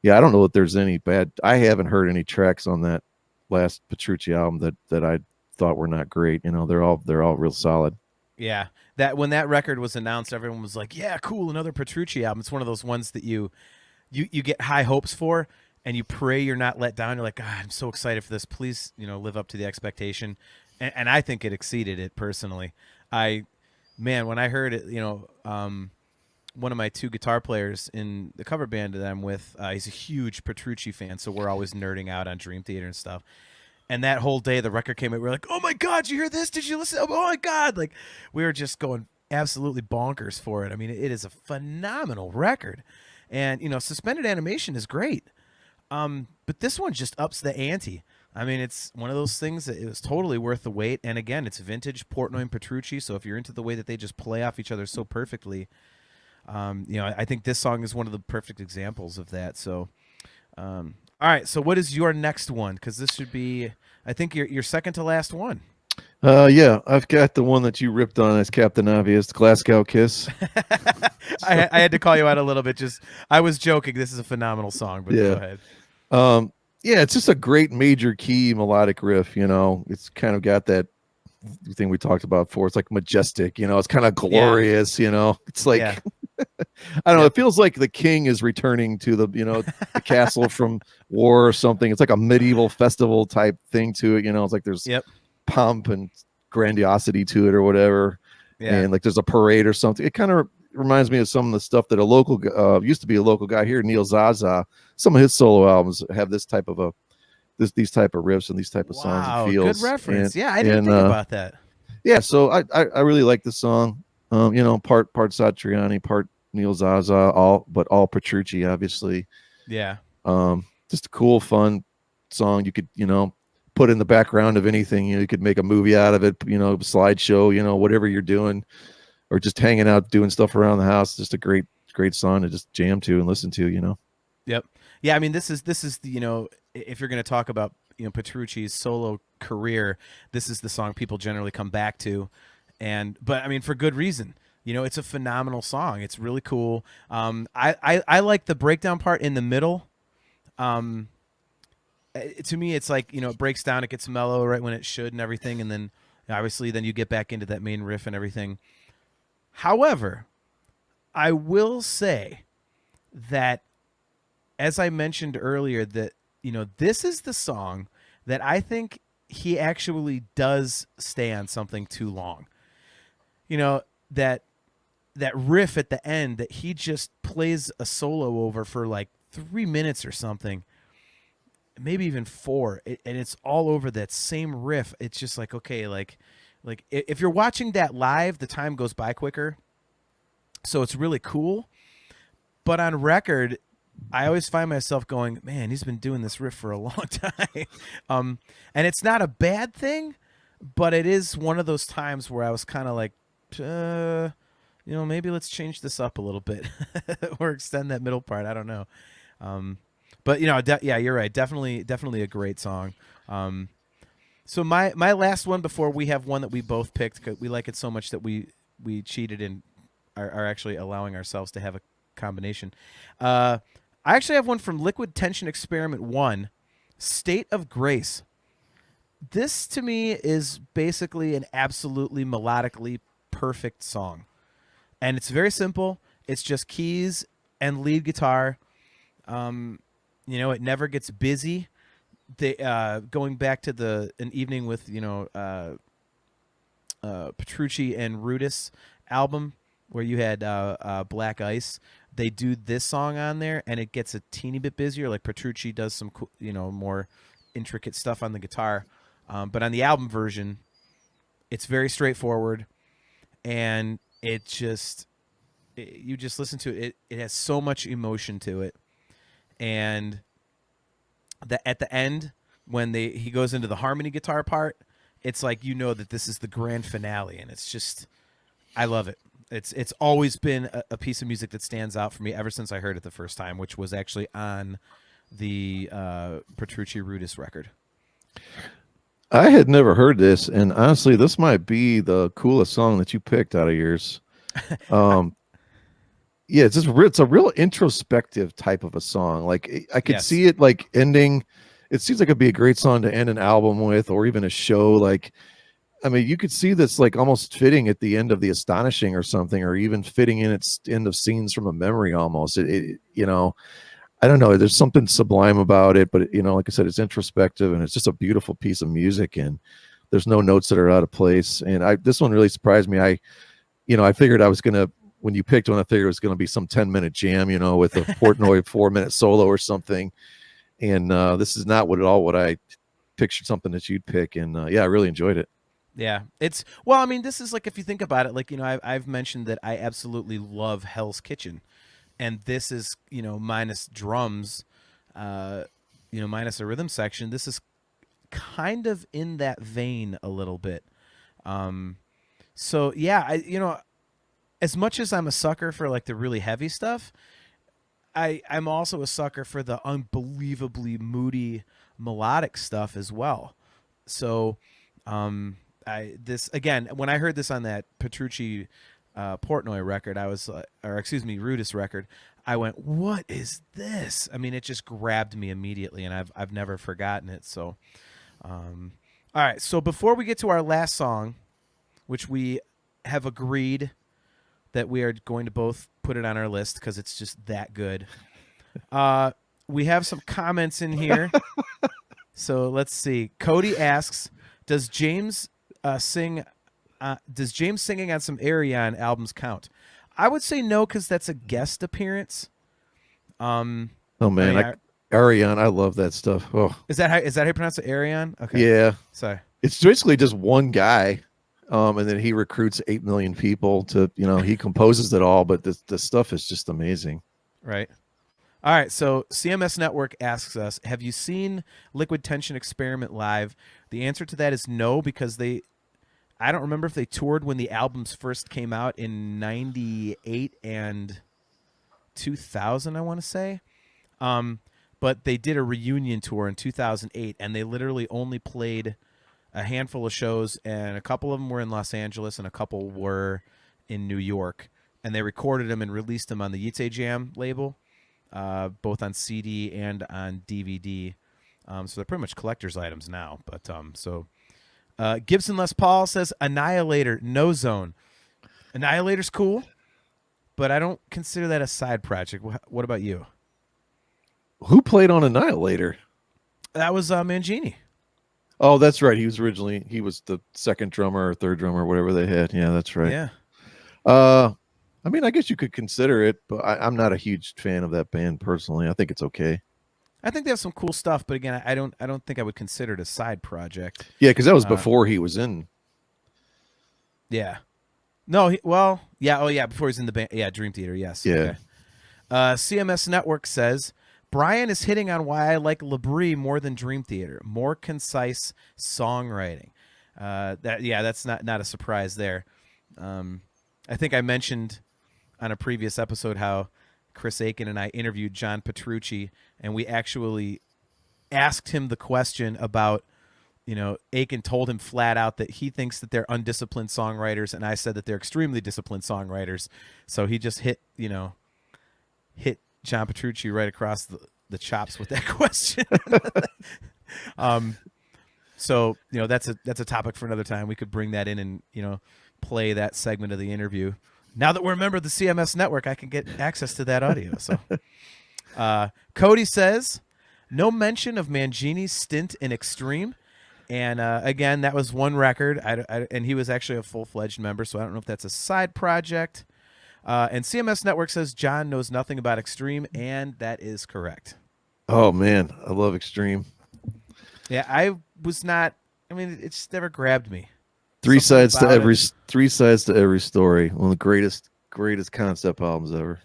yeah, I don't know if there's any bad, I haven't heard any tracks on that last Petrucci album that I thought were not great. They're all real solid. Yeah, that when that record was announced, everyone was like, "Yeah, cool, another Petrucci album." It's one of those ones that you get high hopes for, and you pray you're not let down. You're like, "God, I'm so excited for this. Please, live up to the expectation." And I think it exceeded it personally. When I heard it, one of my two guitar players in the cover band that I'm with, he's a huge Petrucci fan, so we're always nerding out on Dream Theater and stuff. And that whole day, the record came out. We were like, "Oh my God, did you hear this? Did you listen? Oh my God!" Like, we were just going absolutely bonkers for it. I mean, it is a phenomenal record, and Suspended Animation is great, but this one just ups the ante. I mean, it's one of those things that it was totally worth the wait. And again, it's vintage Portnoy and Petrucci. So if you're into the way that they just play off each other so perfectly, I think this song is one of the perfect examples of that. So. All right, so what is your next one? Because this should be, I think, your second to last one. Yeah, I've got the one that you ripped on as Captain Obvious, Glasgow Kiss. I had to call you out a little bit. I was joking. This is a phenomenal song, but go ahead. Yeah, it's just a great major key melodic riff. It's kind of got that thing we talked about before. It's like majestic. It's kind of glorious. It's like. Yeah. I don't know. It feels like the king is returning to the the castle from war or something. It's like a medieval festival type thing to it. It's like there's pomp and grandiosity to it or whatever. Yeah. And like there's a parade or something. It kind of reminds me of some of the stuff that a local used to be a local guy here, Neil Zaza. Some of his solo albums have this type of these type of riffs and these type of sounds and feels. Good reference. I didn't think about that. Yeah, so I really like the song. Part Satriani, part Neil Zaza, all Petrucci, obviously. Yeah. Just a cool, fun song. You could, put in the background of anything. You could make a movie out of it. Slideshow. Whatever you're doing, or just hanging out doing stuff around the house. Just a great song to just jam to and listen to. Yep. Yeah. I mean, this is the if you're going to talk about Petrucci's solo career, this is the song people generally come back to. But I mean, for good reason. It's a phenomenal song. It's really cool. I like the breakdown part in the middle. To me, it's like it breaks down, it gets mellow right when it should, and everything, and then obviously then you get back into that main riff and everything. However, I will say that, as I mentioned earlier, that this is the song that I think he actually does stay on something too long. That riff at the end that he just plays a solo over for like 3 minutes or something, maybe even 4, and it's all over that same riff. It's just like, okay, like if you're watching that live, the time goes by quicker, so it's really cool. But on record, I always find myself going, man, he's been doing this riff for a long time. And it's not a bad thing, but it is one of those times where I was kind of like, maybe let's change this up a little bit or extend that middle part. I don't know. But you're right. Definitely a great song. So my last one before we have one that we both picked, 'cause we like it so much that we cheated and are actually allowing ourselves to have a combination. I actually have one from Liquid Tension Experiment 1, State of Grace. This to me is basically an absolutely melodically perfect song. And it's very simple. It's just keys and lead guitar. It never gets busy. Going back to an evening with Petrucci and Rudis album where you had Black Ice. They do this song on there, and it gets a teeny bit busier. Like Petrucci does some more intricate stuff on the guitar, but on the album version, it's very straightforward, and you just listen to it. It has so much emotion to it, and at the end when he goes into the harmony guitar part, it's like that this is the grand finale, and it's just I love it. It's always been a piece of music that stands out for me ever since I heard it the first time, which was actually on the Petrucci Rudis record. I had never heard this, and honestly, this might be the coolest song that you picked out of yours. Yeah, it's a real introspective type of a song. Like I could see it like ending. It seems like it'd be a great song to end an album with, or even a show. Like, I mean, you could see this like almost fitting at the end of The Astonishing or something, or even fitting in its end of Scenes from a Memory almost. I don't know. There's something sublime about it, but like I said, it's introspective and it's just a beautiful piece of music, and there's no notes that are out of place. And this one really surprised me. I figured I was gonna, when you picked one, I figured it was gonna be some 10-minute jam, with a Portnoy 4-minute solo or something. And this is not what I pictured something that you'd pick. And I really enjoyed it. Yeah, this is like, if you think about it, like, I've mentioned that I absolutely love Hell's Kitchen. And this is, minus drums, minus a rhythm section. This is kind of in that vein a little bit. So yeah, as much as I'm a sucker for like the really heavy stuff, I'm also a sucker for the unbelievably moody melodic stuff as well. So, when I heard this on that Petrucci Portnoy record, Rudis record, I went, what is this? I mean, it just grabbed me immediately, and I've never forgotten it. So, all right. So before we get to our last song, which we have agreed that we are going to both put it on our list because it's just that good. We have some comments in here. So let's see. Cody asks, does James singing on some Arion albums count? I would say no, because that's a guest appearance. Oh man, Arion, I love that stuff. Oh, is that how you pronounce it, Arion? Okay. Yeah. Sorry. It's basically just one guy, and then he recruits 8 million people to, he composes it all. But the stuff is just amazing. Right. All right. So CMS Network asks us, have you seen Liquid Tension Experiment live? The answer to that is no, because I don't remember if they toured when the albums first came out in 98 and 2000, I want to say. But they did a reunion tour in 2008, and they literally only played a handful of shows, and a couple of them were in Los Angeles and a couple were in New York. And they recorded them and released them on the Yitzhak Jam label, both on CD and on DVD. So they're pretty much collector's items now. But Gibson Les Paul says Annihilator, No Zone. Annihilator's cool, but I don't consider that a side project. What about you? Who played on Annihilator? That was Mangini. Oh, that's right. He was the second drummer or third drummer, whatever they had. Yeah, that's right. Yeah. I mean, I guess you could consider it, but I'm not a huge fan of that band personally. I think it's okay. I think they have some cool stuff, but again, I don't think I would consider it a side project. Yeah, because that was before he was in. Yeah. No. Before he was in the band. Yeah, Dream Theater. Yes. Yeah. Okay. CMS Network says Brian is hitting on why I like Labrie more than Dream Theater. More concise songwriting. That's not a surprise there. I think I mentioned on a previous episode how Chris Aiken and I interviewed John Petrucci, and we actually asked him the question about, Aiken told him flat out that he thinks that they're undisciplined songwriters, and I said that they're extremely disciplined songwriters. So he just hit John Petrucci right across the chops with that question. So that's a topic for another time. We could bring that in and play that segment of the interview. Now that we're a member of the CMS Network, I can get access to that audio. So, Cody says, no mention of Mangini's stint in Extreme. And again, that was one record. And he was actually a full-fledged member, so I don't know if that's a side project. And CMS Network says John knows nothing about Extreme, and that is correct. Oh, man. I love Extreme. Yeah, I was not. I mean, it just never grabbed me. Three sides to every story. One of the greatest concept albums ever.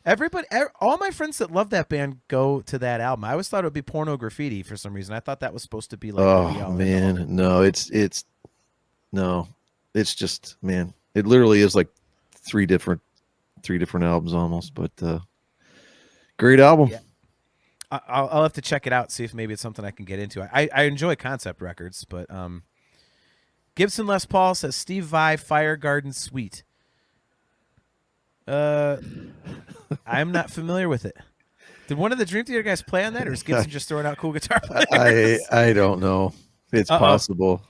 All my friends that love that band go to that album. I always thought it would be Porno Graffiti for some reason. I thought that was supposed to be like the be Oh all and end all. man, no, no, it's just man, it literally is like three different albums almost, but great album. Yeah. I'll have to check it out, see if maybe it's something I can get into. I enjoy concept records, but Gibson Les Paul says Steve Vai Fire Garden Suite. I'm not familiar with it. Did one of the Dream Theater guys play on that, or is Gibson just throwing out cool guitar players? I don't know. It's possible.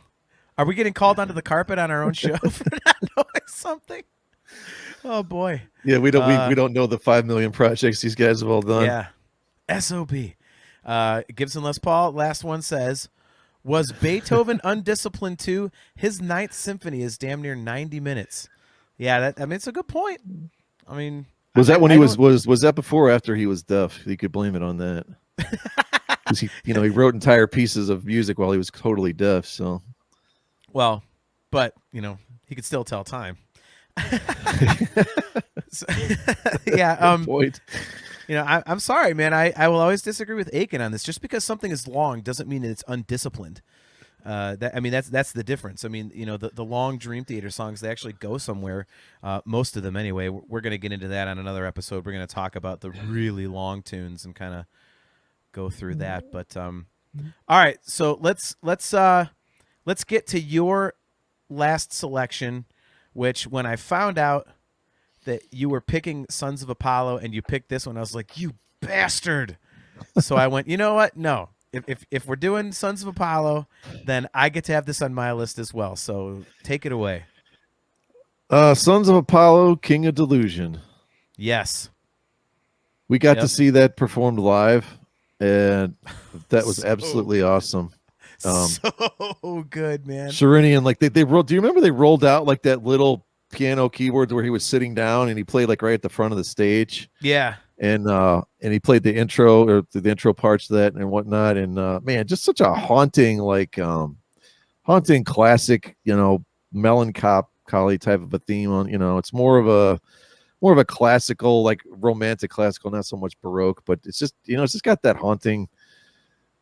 Are we getting called onto the carpet on our own show for not knowing something? Oh boy. Yeah, we don't know the 5 million projects these guys have all done. Yeah. SOB. Gibson Les Paul, last one says, was Beethoven undisciplined too? His Ninth Symphony is damn near 90 minutes. Yeah, it's a good point. I mean, was that before or after he was deaf? You could blame it on that. Because he wrote entire pieces of music while he was totally deaf. So, well, but he could still tell time. So, yeah. Point. I'm sorry, man. I will always disagree with Aiken on this. Just because something is long doesn't mean it's undisciplined. That's the difference. I mean, the long Dream Theater songs, they actually go somewhere. Most of them, anyway. We're going to get into that on another episode. We're going to talk about the really long tunes and kind of go through that. But all right, so let's get to your last selection, which when I found out that you were picking Sons of Apollo and you picked this one, I was like, you bastard. So I went, you know what? No. If we're doing Sons of Apollo, then I get to have this on my list as well. So take it away. Sons of Apollo, King of Delusion. Yes. We got to see that performed live, and that was absolutely awesome. So good, man. Sherinian, like they rolled. Do you remember they rolled out like that little piano keyboard where he was sitting down and he played like right at the front of the stage? Yeah. And he played the intro or the intro parts of that and whatnot. And man, just such a haunting classic, melancholy type of a theme on, it's more of a classical, like romantic classical, not so much Baroque, but it's just, it's just got that haunting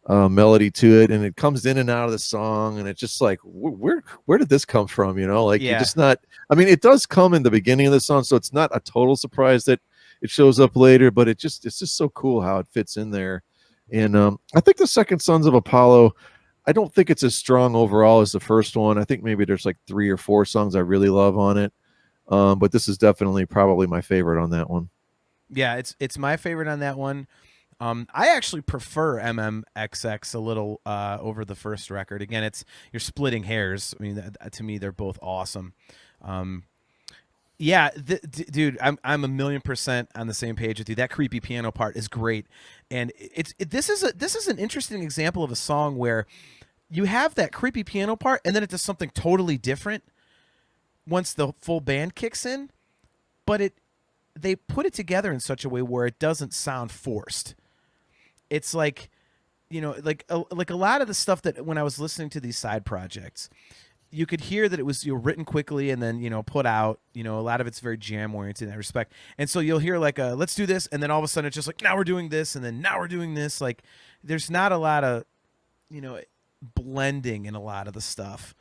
melody to it, and it comes in and out of the song, and it's just like, where did this come from? You're just not, I mean, it does come in the beginning of the song, so it's not a total surprise that it shows up later, but it's just so cool how it fits in there. And I think the second Sons of Apollo, I don't think it's as strong overall as the first one. I think maybe there's like 3 or 4 songs I really love on it. But this is definitely probably my favorite on that one. Yeah, it's my favorite on that one. I actually prefer MMXX a little over the first record. Again, you're splitting hairs. I mean, to me, they're both awesome. Yeah, dude, I'm 1,000,000% on the same page with you. That creepy piano part is great, and this is an interesting example of a song where you have that creepy piano part, and then it does something totally different once the full band kicks in. But they put it together in such a way where it doesn't sound forced. It's like, like a lot of the stuff that when I was listening to these side projects, you could hear that it was written quickly and then put out. A lot of it's very jam oriented in that respect, and so you'll hear like let's do this, and then all of a sudden it's just like now we're doing this, and then now we're doing this. Like there's not a lot of blending in a lot of the stuff.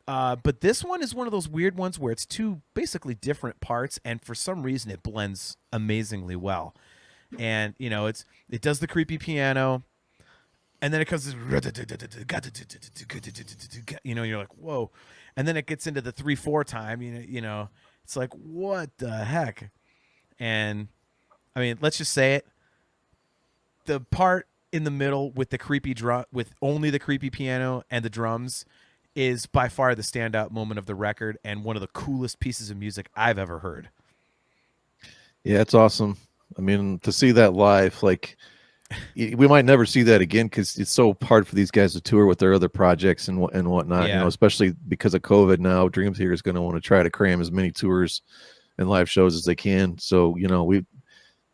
But this one is one of those weird ones where it's 2 basically different parts, and for some reason it blends amazingly well. And it does the creepy piano, and then it comes, you're like, whoa, and then it gets into the 3/4 time, it's like, what the heck? And I mean, let's just say it, the part in the middle with the creepy drum, with only the creepy piano and the drums, is by far the standout moment of the record and one of the coolest pieces of music I've ever heard. Yeah, it's awesome. I mean, to see that live, like we might never see that again because it's so hard for these guys to tour with their other projects and whatnot. Yeah. Especially because of COVID now. Dream Theater is going to want to try to cram as many tours and live shows as they can. So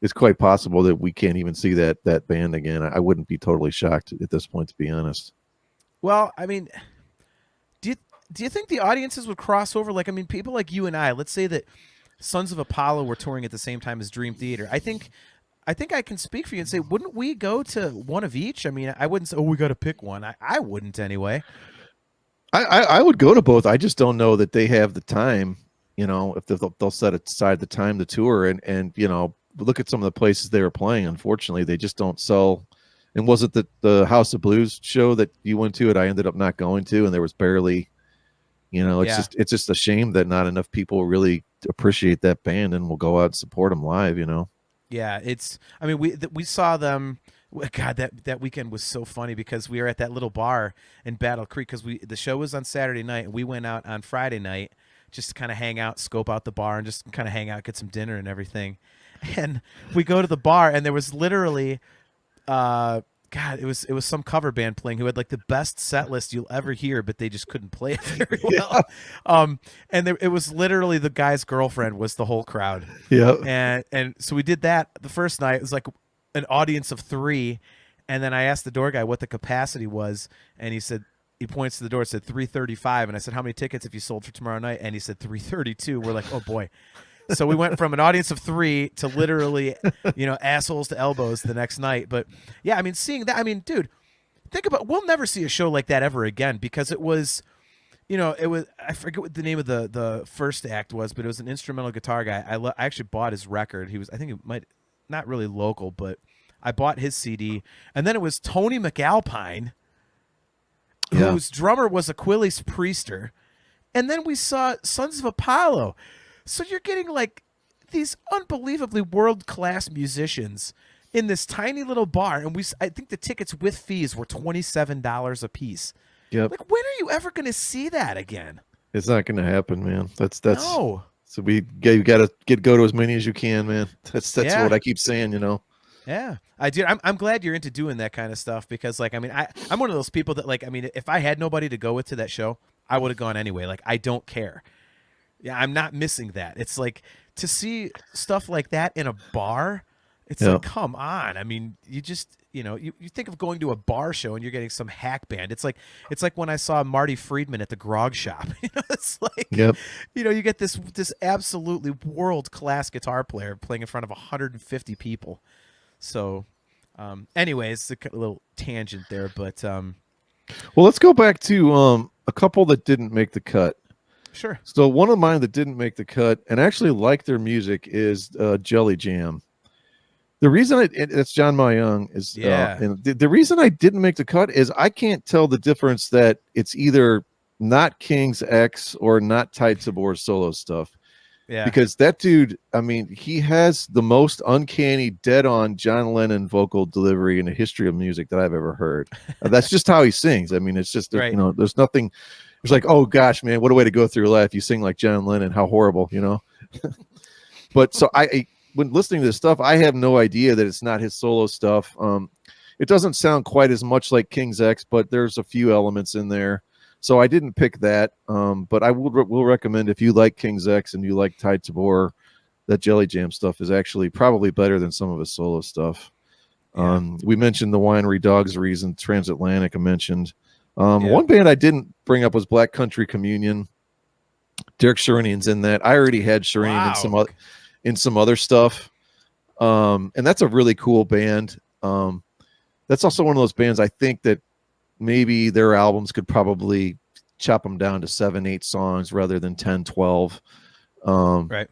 it's quite possible that we can't even see that band again. I wouldn't be totally shocked at this point, to be honest. Well, I mean, do you think the audiences would cross over? Like, I mean, people like you and I, let's say that Sons of Apollo were touring at the same time as Dream Theater, I think I can speak for you and say, wouldn't we go to one of each? I mean, I wouldn't say, oh, we got to pick one. I wouldn't anyway. I would go to both. I just don't know that they have the time, if they'll set aside the time to tour and look at some of the places they were playing. Unfortunately, they just don't sell. And was it the House of Blues show that you went to? I ended up not going to, and there was barely, it's just a shame that not enough people really appreciate that band and will go out and support them live. Yeah, we saw them. God, that weekend was so funny because we were at that little bar in Battle Creek because the show was on Saturday night and we went out on Friday night just to kind of hang out, scope out the bar, and just kind of hang out, get some dinner and everything. And we go to the bar and there was literally, it was some cover band playing who had like the best set list you'll ever hear, but they just couldn't play it very well. And it was literally the guy's girlfriend was the whole crowd. Yeah. And so we did that the first night. It was like an audience of 3, and then I asked the door guy what the capacity was, and he points to the door and said 335, and I said, how many tickets have you sold for tomorrow night? And he said 332. We're like, oh boy. So we went from an audience of 3 to literally, assholes to elbows the next night. But yeah, I mean, seeing that, I mean, dude, think about, we'll never see a show like that ever again because it was, I forget what the name of the first act was, but it was an instrumental guitar guy. I actually bought his record. I think it might, not really local, but I bought his CD. And then it was Tony McAlpine, whose drummer was Achilles Priester. And then we saw Sons of Apollo. So you're getting like these unbelievably world-class musicians in this tiny little bar. And I think the tickets with fees were $27 a piece. Yep. Like, when are you ever going to see that again? It's not going to happen, man. That's no. So you got to go to as many as you can, man. That's what I keep saying, Yeah, I do. I'm glad you're into doing that kind of stuff because, like, I mean, I'm one of those people that, like, I mean, if I had nobody to go with to that show, I would have gone anyway. Like, I don't care. Yeah, I'm not missing that. It's like to see stuff like that in a bar. It's like, come on. I mean, you just, you think of going to a bar show and you're getting some hack band. It's like when I saw Marty Friedman at the Grog Shop. It's like, you get this absolutely world-class guitar player playing in front of 150 people. So, anyways, a little tangent there, but well, let's go back to a couple that didn't make the cut. Sure. So one of mine that didn't make the cut and actually like their music is Jelly Jam. The reason it's John Mayung is and the reason I didn't make the cut is I can't tell the difference that it's either not King's X or not Tight Tabor's solo stuff. Yeah, because that dude, I mean, he has the most uncanny, dead-on John Lennon vocal delivery in the history of music that I've ever heard. That's just how he sings. I mean, it's just there's nothing. It's like, oh gosh, man, what a way to go through life. You sing like John Lennon, how horrible, But so when listening to this stuff, I have no idea that it's not his solo stuff. It doesn't sound quite as much like King's X, but there's a few elements in there. So I didn't pick that. But I will recommend if you like King's X and you like Tight Tabor, that Jelly Jam stuff is actually probably better than some of his solo stuff. We mentioned the Winery Dogs Reason, Transatlantic I mentioned. One band I didn't bring up was Black Country Communion. Derek Sherinian's in that. I already had Sherinian in some other stuff. And that's a really cool band. That's also one of those bands I think that maybe their albums could probably chop them down to 7-8 songs rather than 10, 12. Right.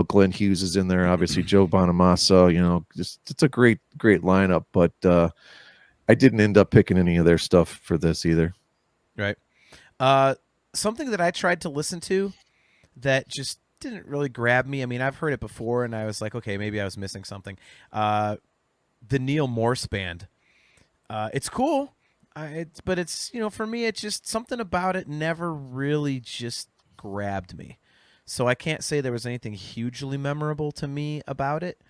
Glenn Hughes is in there, obviously Joe Bonamassa, it's a great lineup, but I didn't end up picking any of their stuff for this either. Right. Something that I tried to listen to that just didn't really grab me. I mean, I've heard it before and I was like, okay, maybe I was missing something. The Neil Morse Band. It's cool. But it's, for me, it's just something about it never really just grabbed me. So I can't say there was anything hugely memorable to me about it.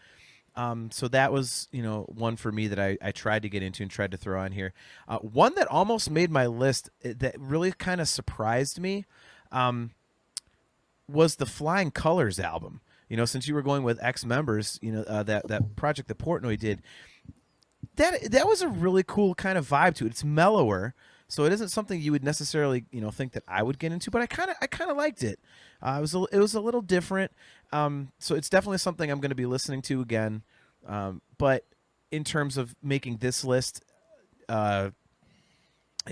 So that was, one for me that I tried to get into and tried to throw on here. One that almost made my list that really kind of surprised me was the Flying Colors album. Since you were going with ex-members, that project that Portnoy did, that was a really cool kind of vibe to it. It's mellower, So it isn't something you would necessarily, think that I would get into, but I kind of liked it. It was a little different. So it's definitely something I'm going to be listening to again. But in terms of making this list, it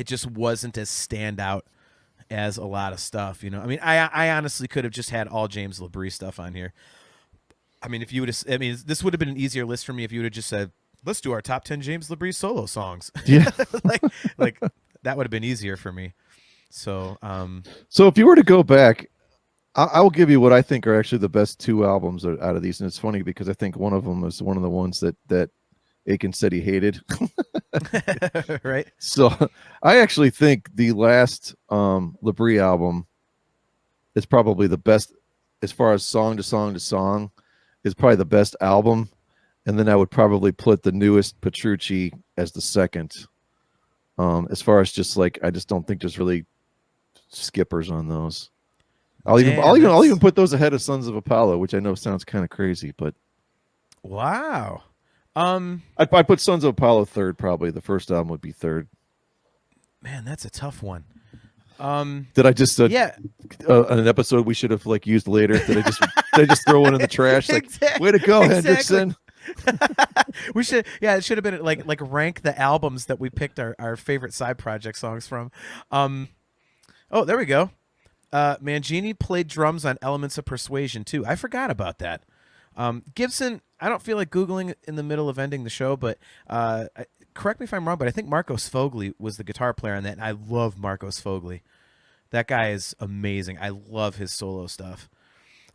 just wasn't as standout as a lot of stuff. I mean, I honestly could have just had all James Labrie stuff on here. I mean, if you would have, this would have been an easier list for me if you would have just said, let's do our top 10 James Labrie solo songs. Yeah. like that would have been easier for me. So, so if you were to go back, I will give you what I think are actually the best 2 albums out of these. And it's funny because I think one of them is one of the ones that Aiken said he hated. Right. So I actually think the last Labrie album is probably the best as far as song to song to song, is probably the best album. And then I would probably put the newest Petrucci as the second. As far as just like, I just don't think there's really skippers on those. I'll even put those ahead of Sons of Apollo, which I know sounds kind of crazy, but wow. I put Sons of Apollo third, probably. The first album would be third. Man, that's a tough one. Did I just yeah on an episode we should have like used later? Did I just throw one in the trash? Like, exactly. Way to go, Hendrickson. We should, it should have been like rank the albums that we picked our favorite side project songs from. Oh, there we go. Mangini played drums on Elements of Persuasion too. I forgot about that. Gibson, I don't feel like Googling in the middle of ending the show, but correct me if I'm wrong, but I think Marcos Fogli was the guitar player on that, and I love Marcos Fogli. That guy is amazing. I love his solo stuff.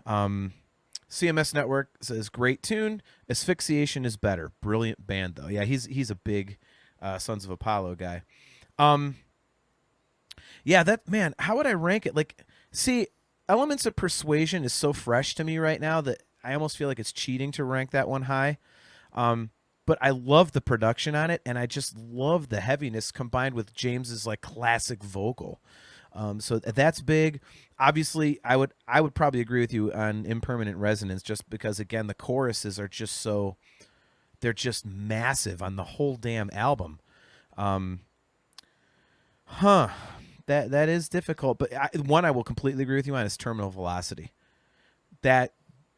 CMS Network says, great tune. Asphyxiation is better. Brilliant band, though. Yeah, he's a big Sons of Apollo guy. Yeah, that, man, how would I rank it? Like, see, Elements of Persuasion is so fresh to me right now that I almost feel like it's cheating to rank that one high. But I love the production on it, and I just love the heaviness combined with James's like classic vocal. So that's big. Obviously, I would probably agree with you on Impermanent Resonance, just because again the choruses are just they're just massive on the whole damn album. That is difficult, but one I will completely agree with you on is Terminal Velocity. That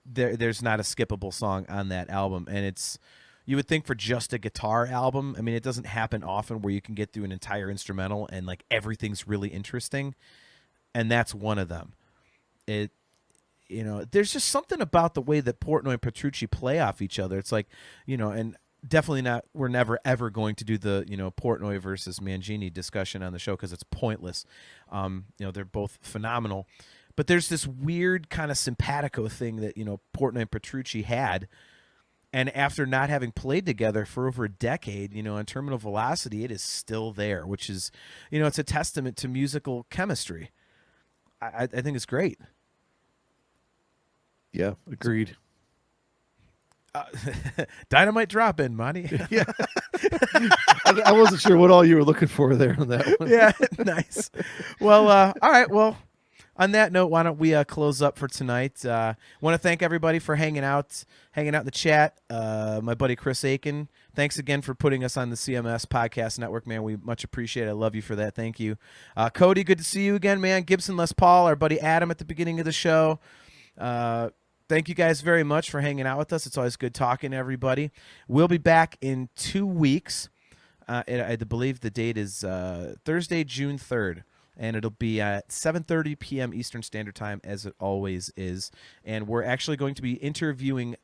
there's not a skippable song on that album, and you would think for just a guitar album, I mean, it doesn't happen often where you can get through an entire instrumental and like everything's really interesting, and that's one of them. There's just something about the way that Portnoy and Petrucci play off each other. It's like, and definitely not, we're never ever going to do the, Portnoy versus Mangini discussion on the show because it's pointless. They're both phenomenal, but there's this weird kind of simpatico thing that, Portnoy and Petrucci had. And after not having played together for over a decade, on Terminal Velocity, it is still there, which is, it's a testament to musical chemistry. I think it's great. Yeah, agreed. Dynamite drop in, Monty. Yeah. I wasn't sure what all you were looking for there on that one. Yeah, nice. Well, all right. Well, on that note, why don't we close up for tonight? Want to thank everybody for hanging out in the chat. My buddy Chris Aiken, thanks again for putting us on the CMS Podcast Network, man. We much appreciate it. I love you for that. Thank you. Cody, good to see you again, man. Gibson Les Paul, our buddy Adam at the beginning of the show. Thank you guys very much for hanging out with us. It's always good talking to everybody. We'll be back in 2 weeks. I believe the date is Thursday, June 3rd. And it'll be at 7:30 p.m. Eastern Standard Time, as it always is. And we're actually going to be interviewing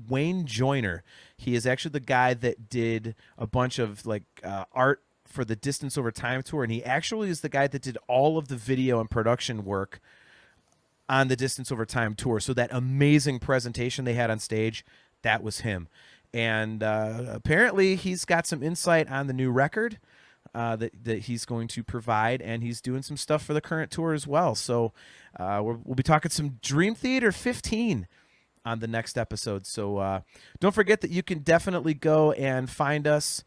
Wayne Joyner. He is actually the guy that did a bunch of art for the Distance Over Time tour, and he actually is the guy that did all of the video and production work on the Distance Over Time tour. So that amazing presentation they had on stage, that was him. And apparently he's got some insight on the new record that he's going to provide, and he's doing some stuff for the current tour as well. So we'll be talking some Dream Theater 15 on the next episode. So don't forget that you can definitely go and find us,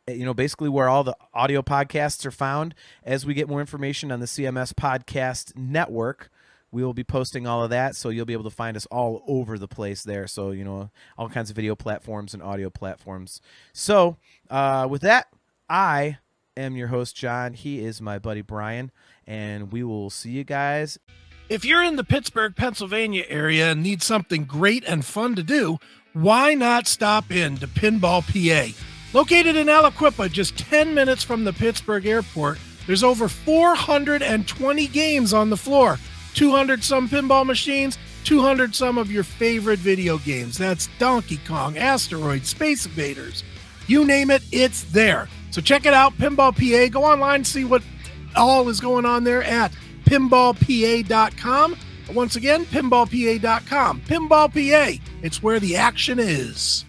basically where all the audio podcasts are found. As we get more information on the CMS Podcast Network, we will be posting all of that, so you'll be able to find us all over the place there. So, all kinds of video platforms and audio platforms. So, with that, I am your host, John. He is my buddy, Brian, and we will see you guys. If you're in the Pittsburgh, Pennsylvania area and need something great and fun to do, why not stop in to Pinball PA? Located in Aliquippa, just 10 minutes from the Pittsburgh airport, there's over 420 games on the floor. 200 some pinball machines, 200 some of your favorite video games. That's Donkey Kong, Asteroid, Space Invaders. You name it, it's there. So check it out, Pinball PA. Go online, see what all is going on there at pinballpa.com. Once again, pinballpa.com. Pinball PA, it's where the action is.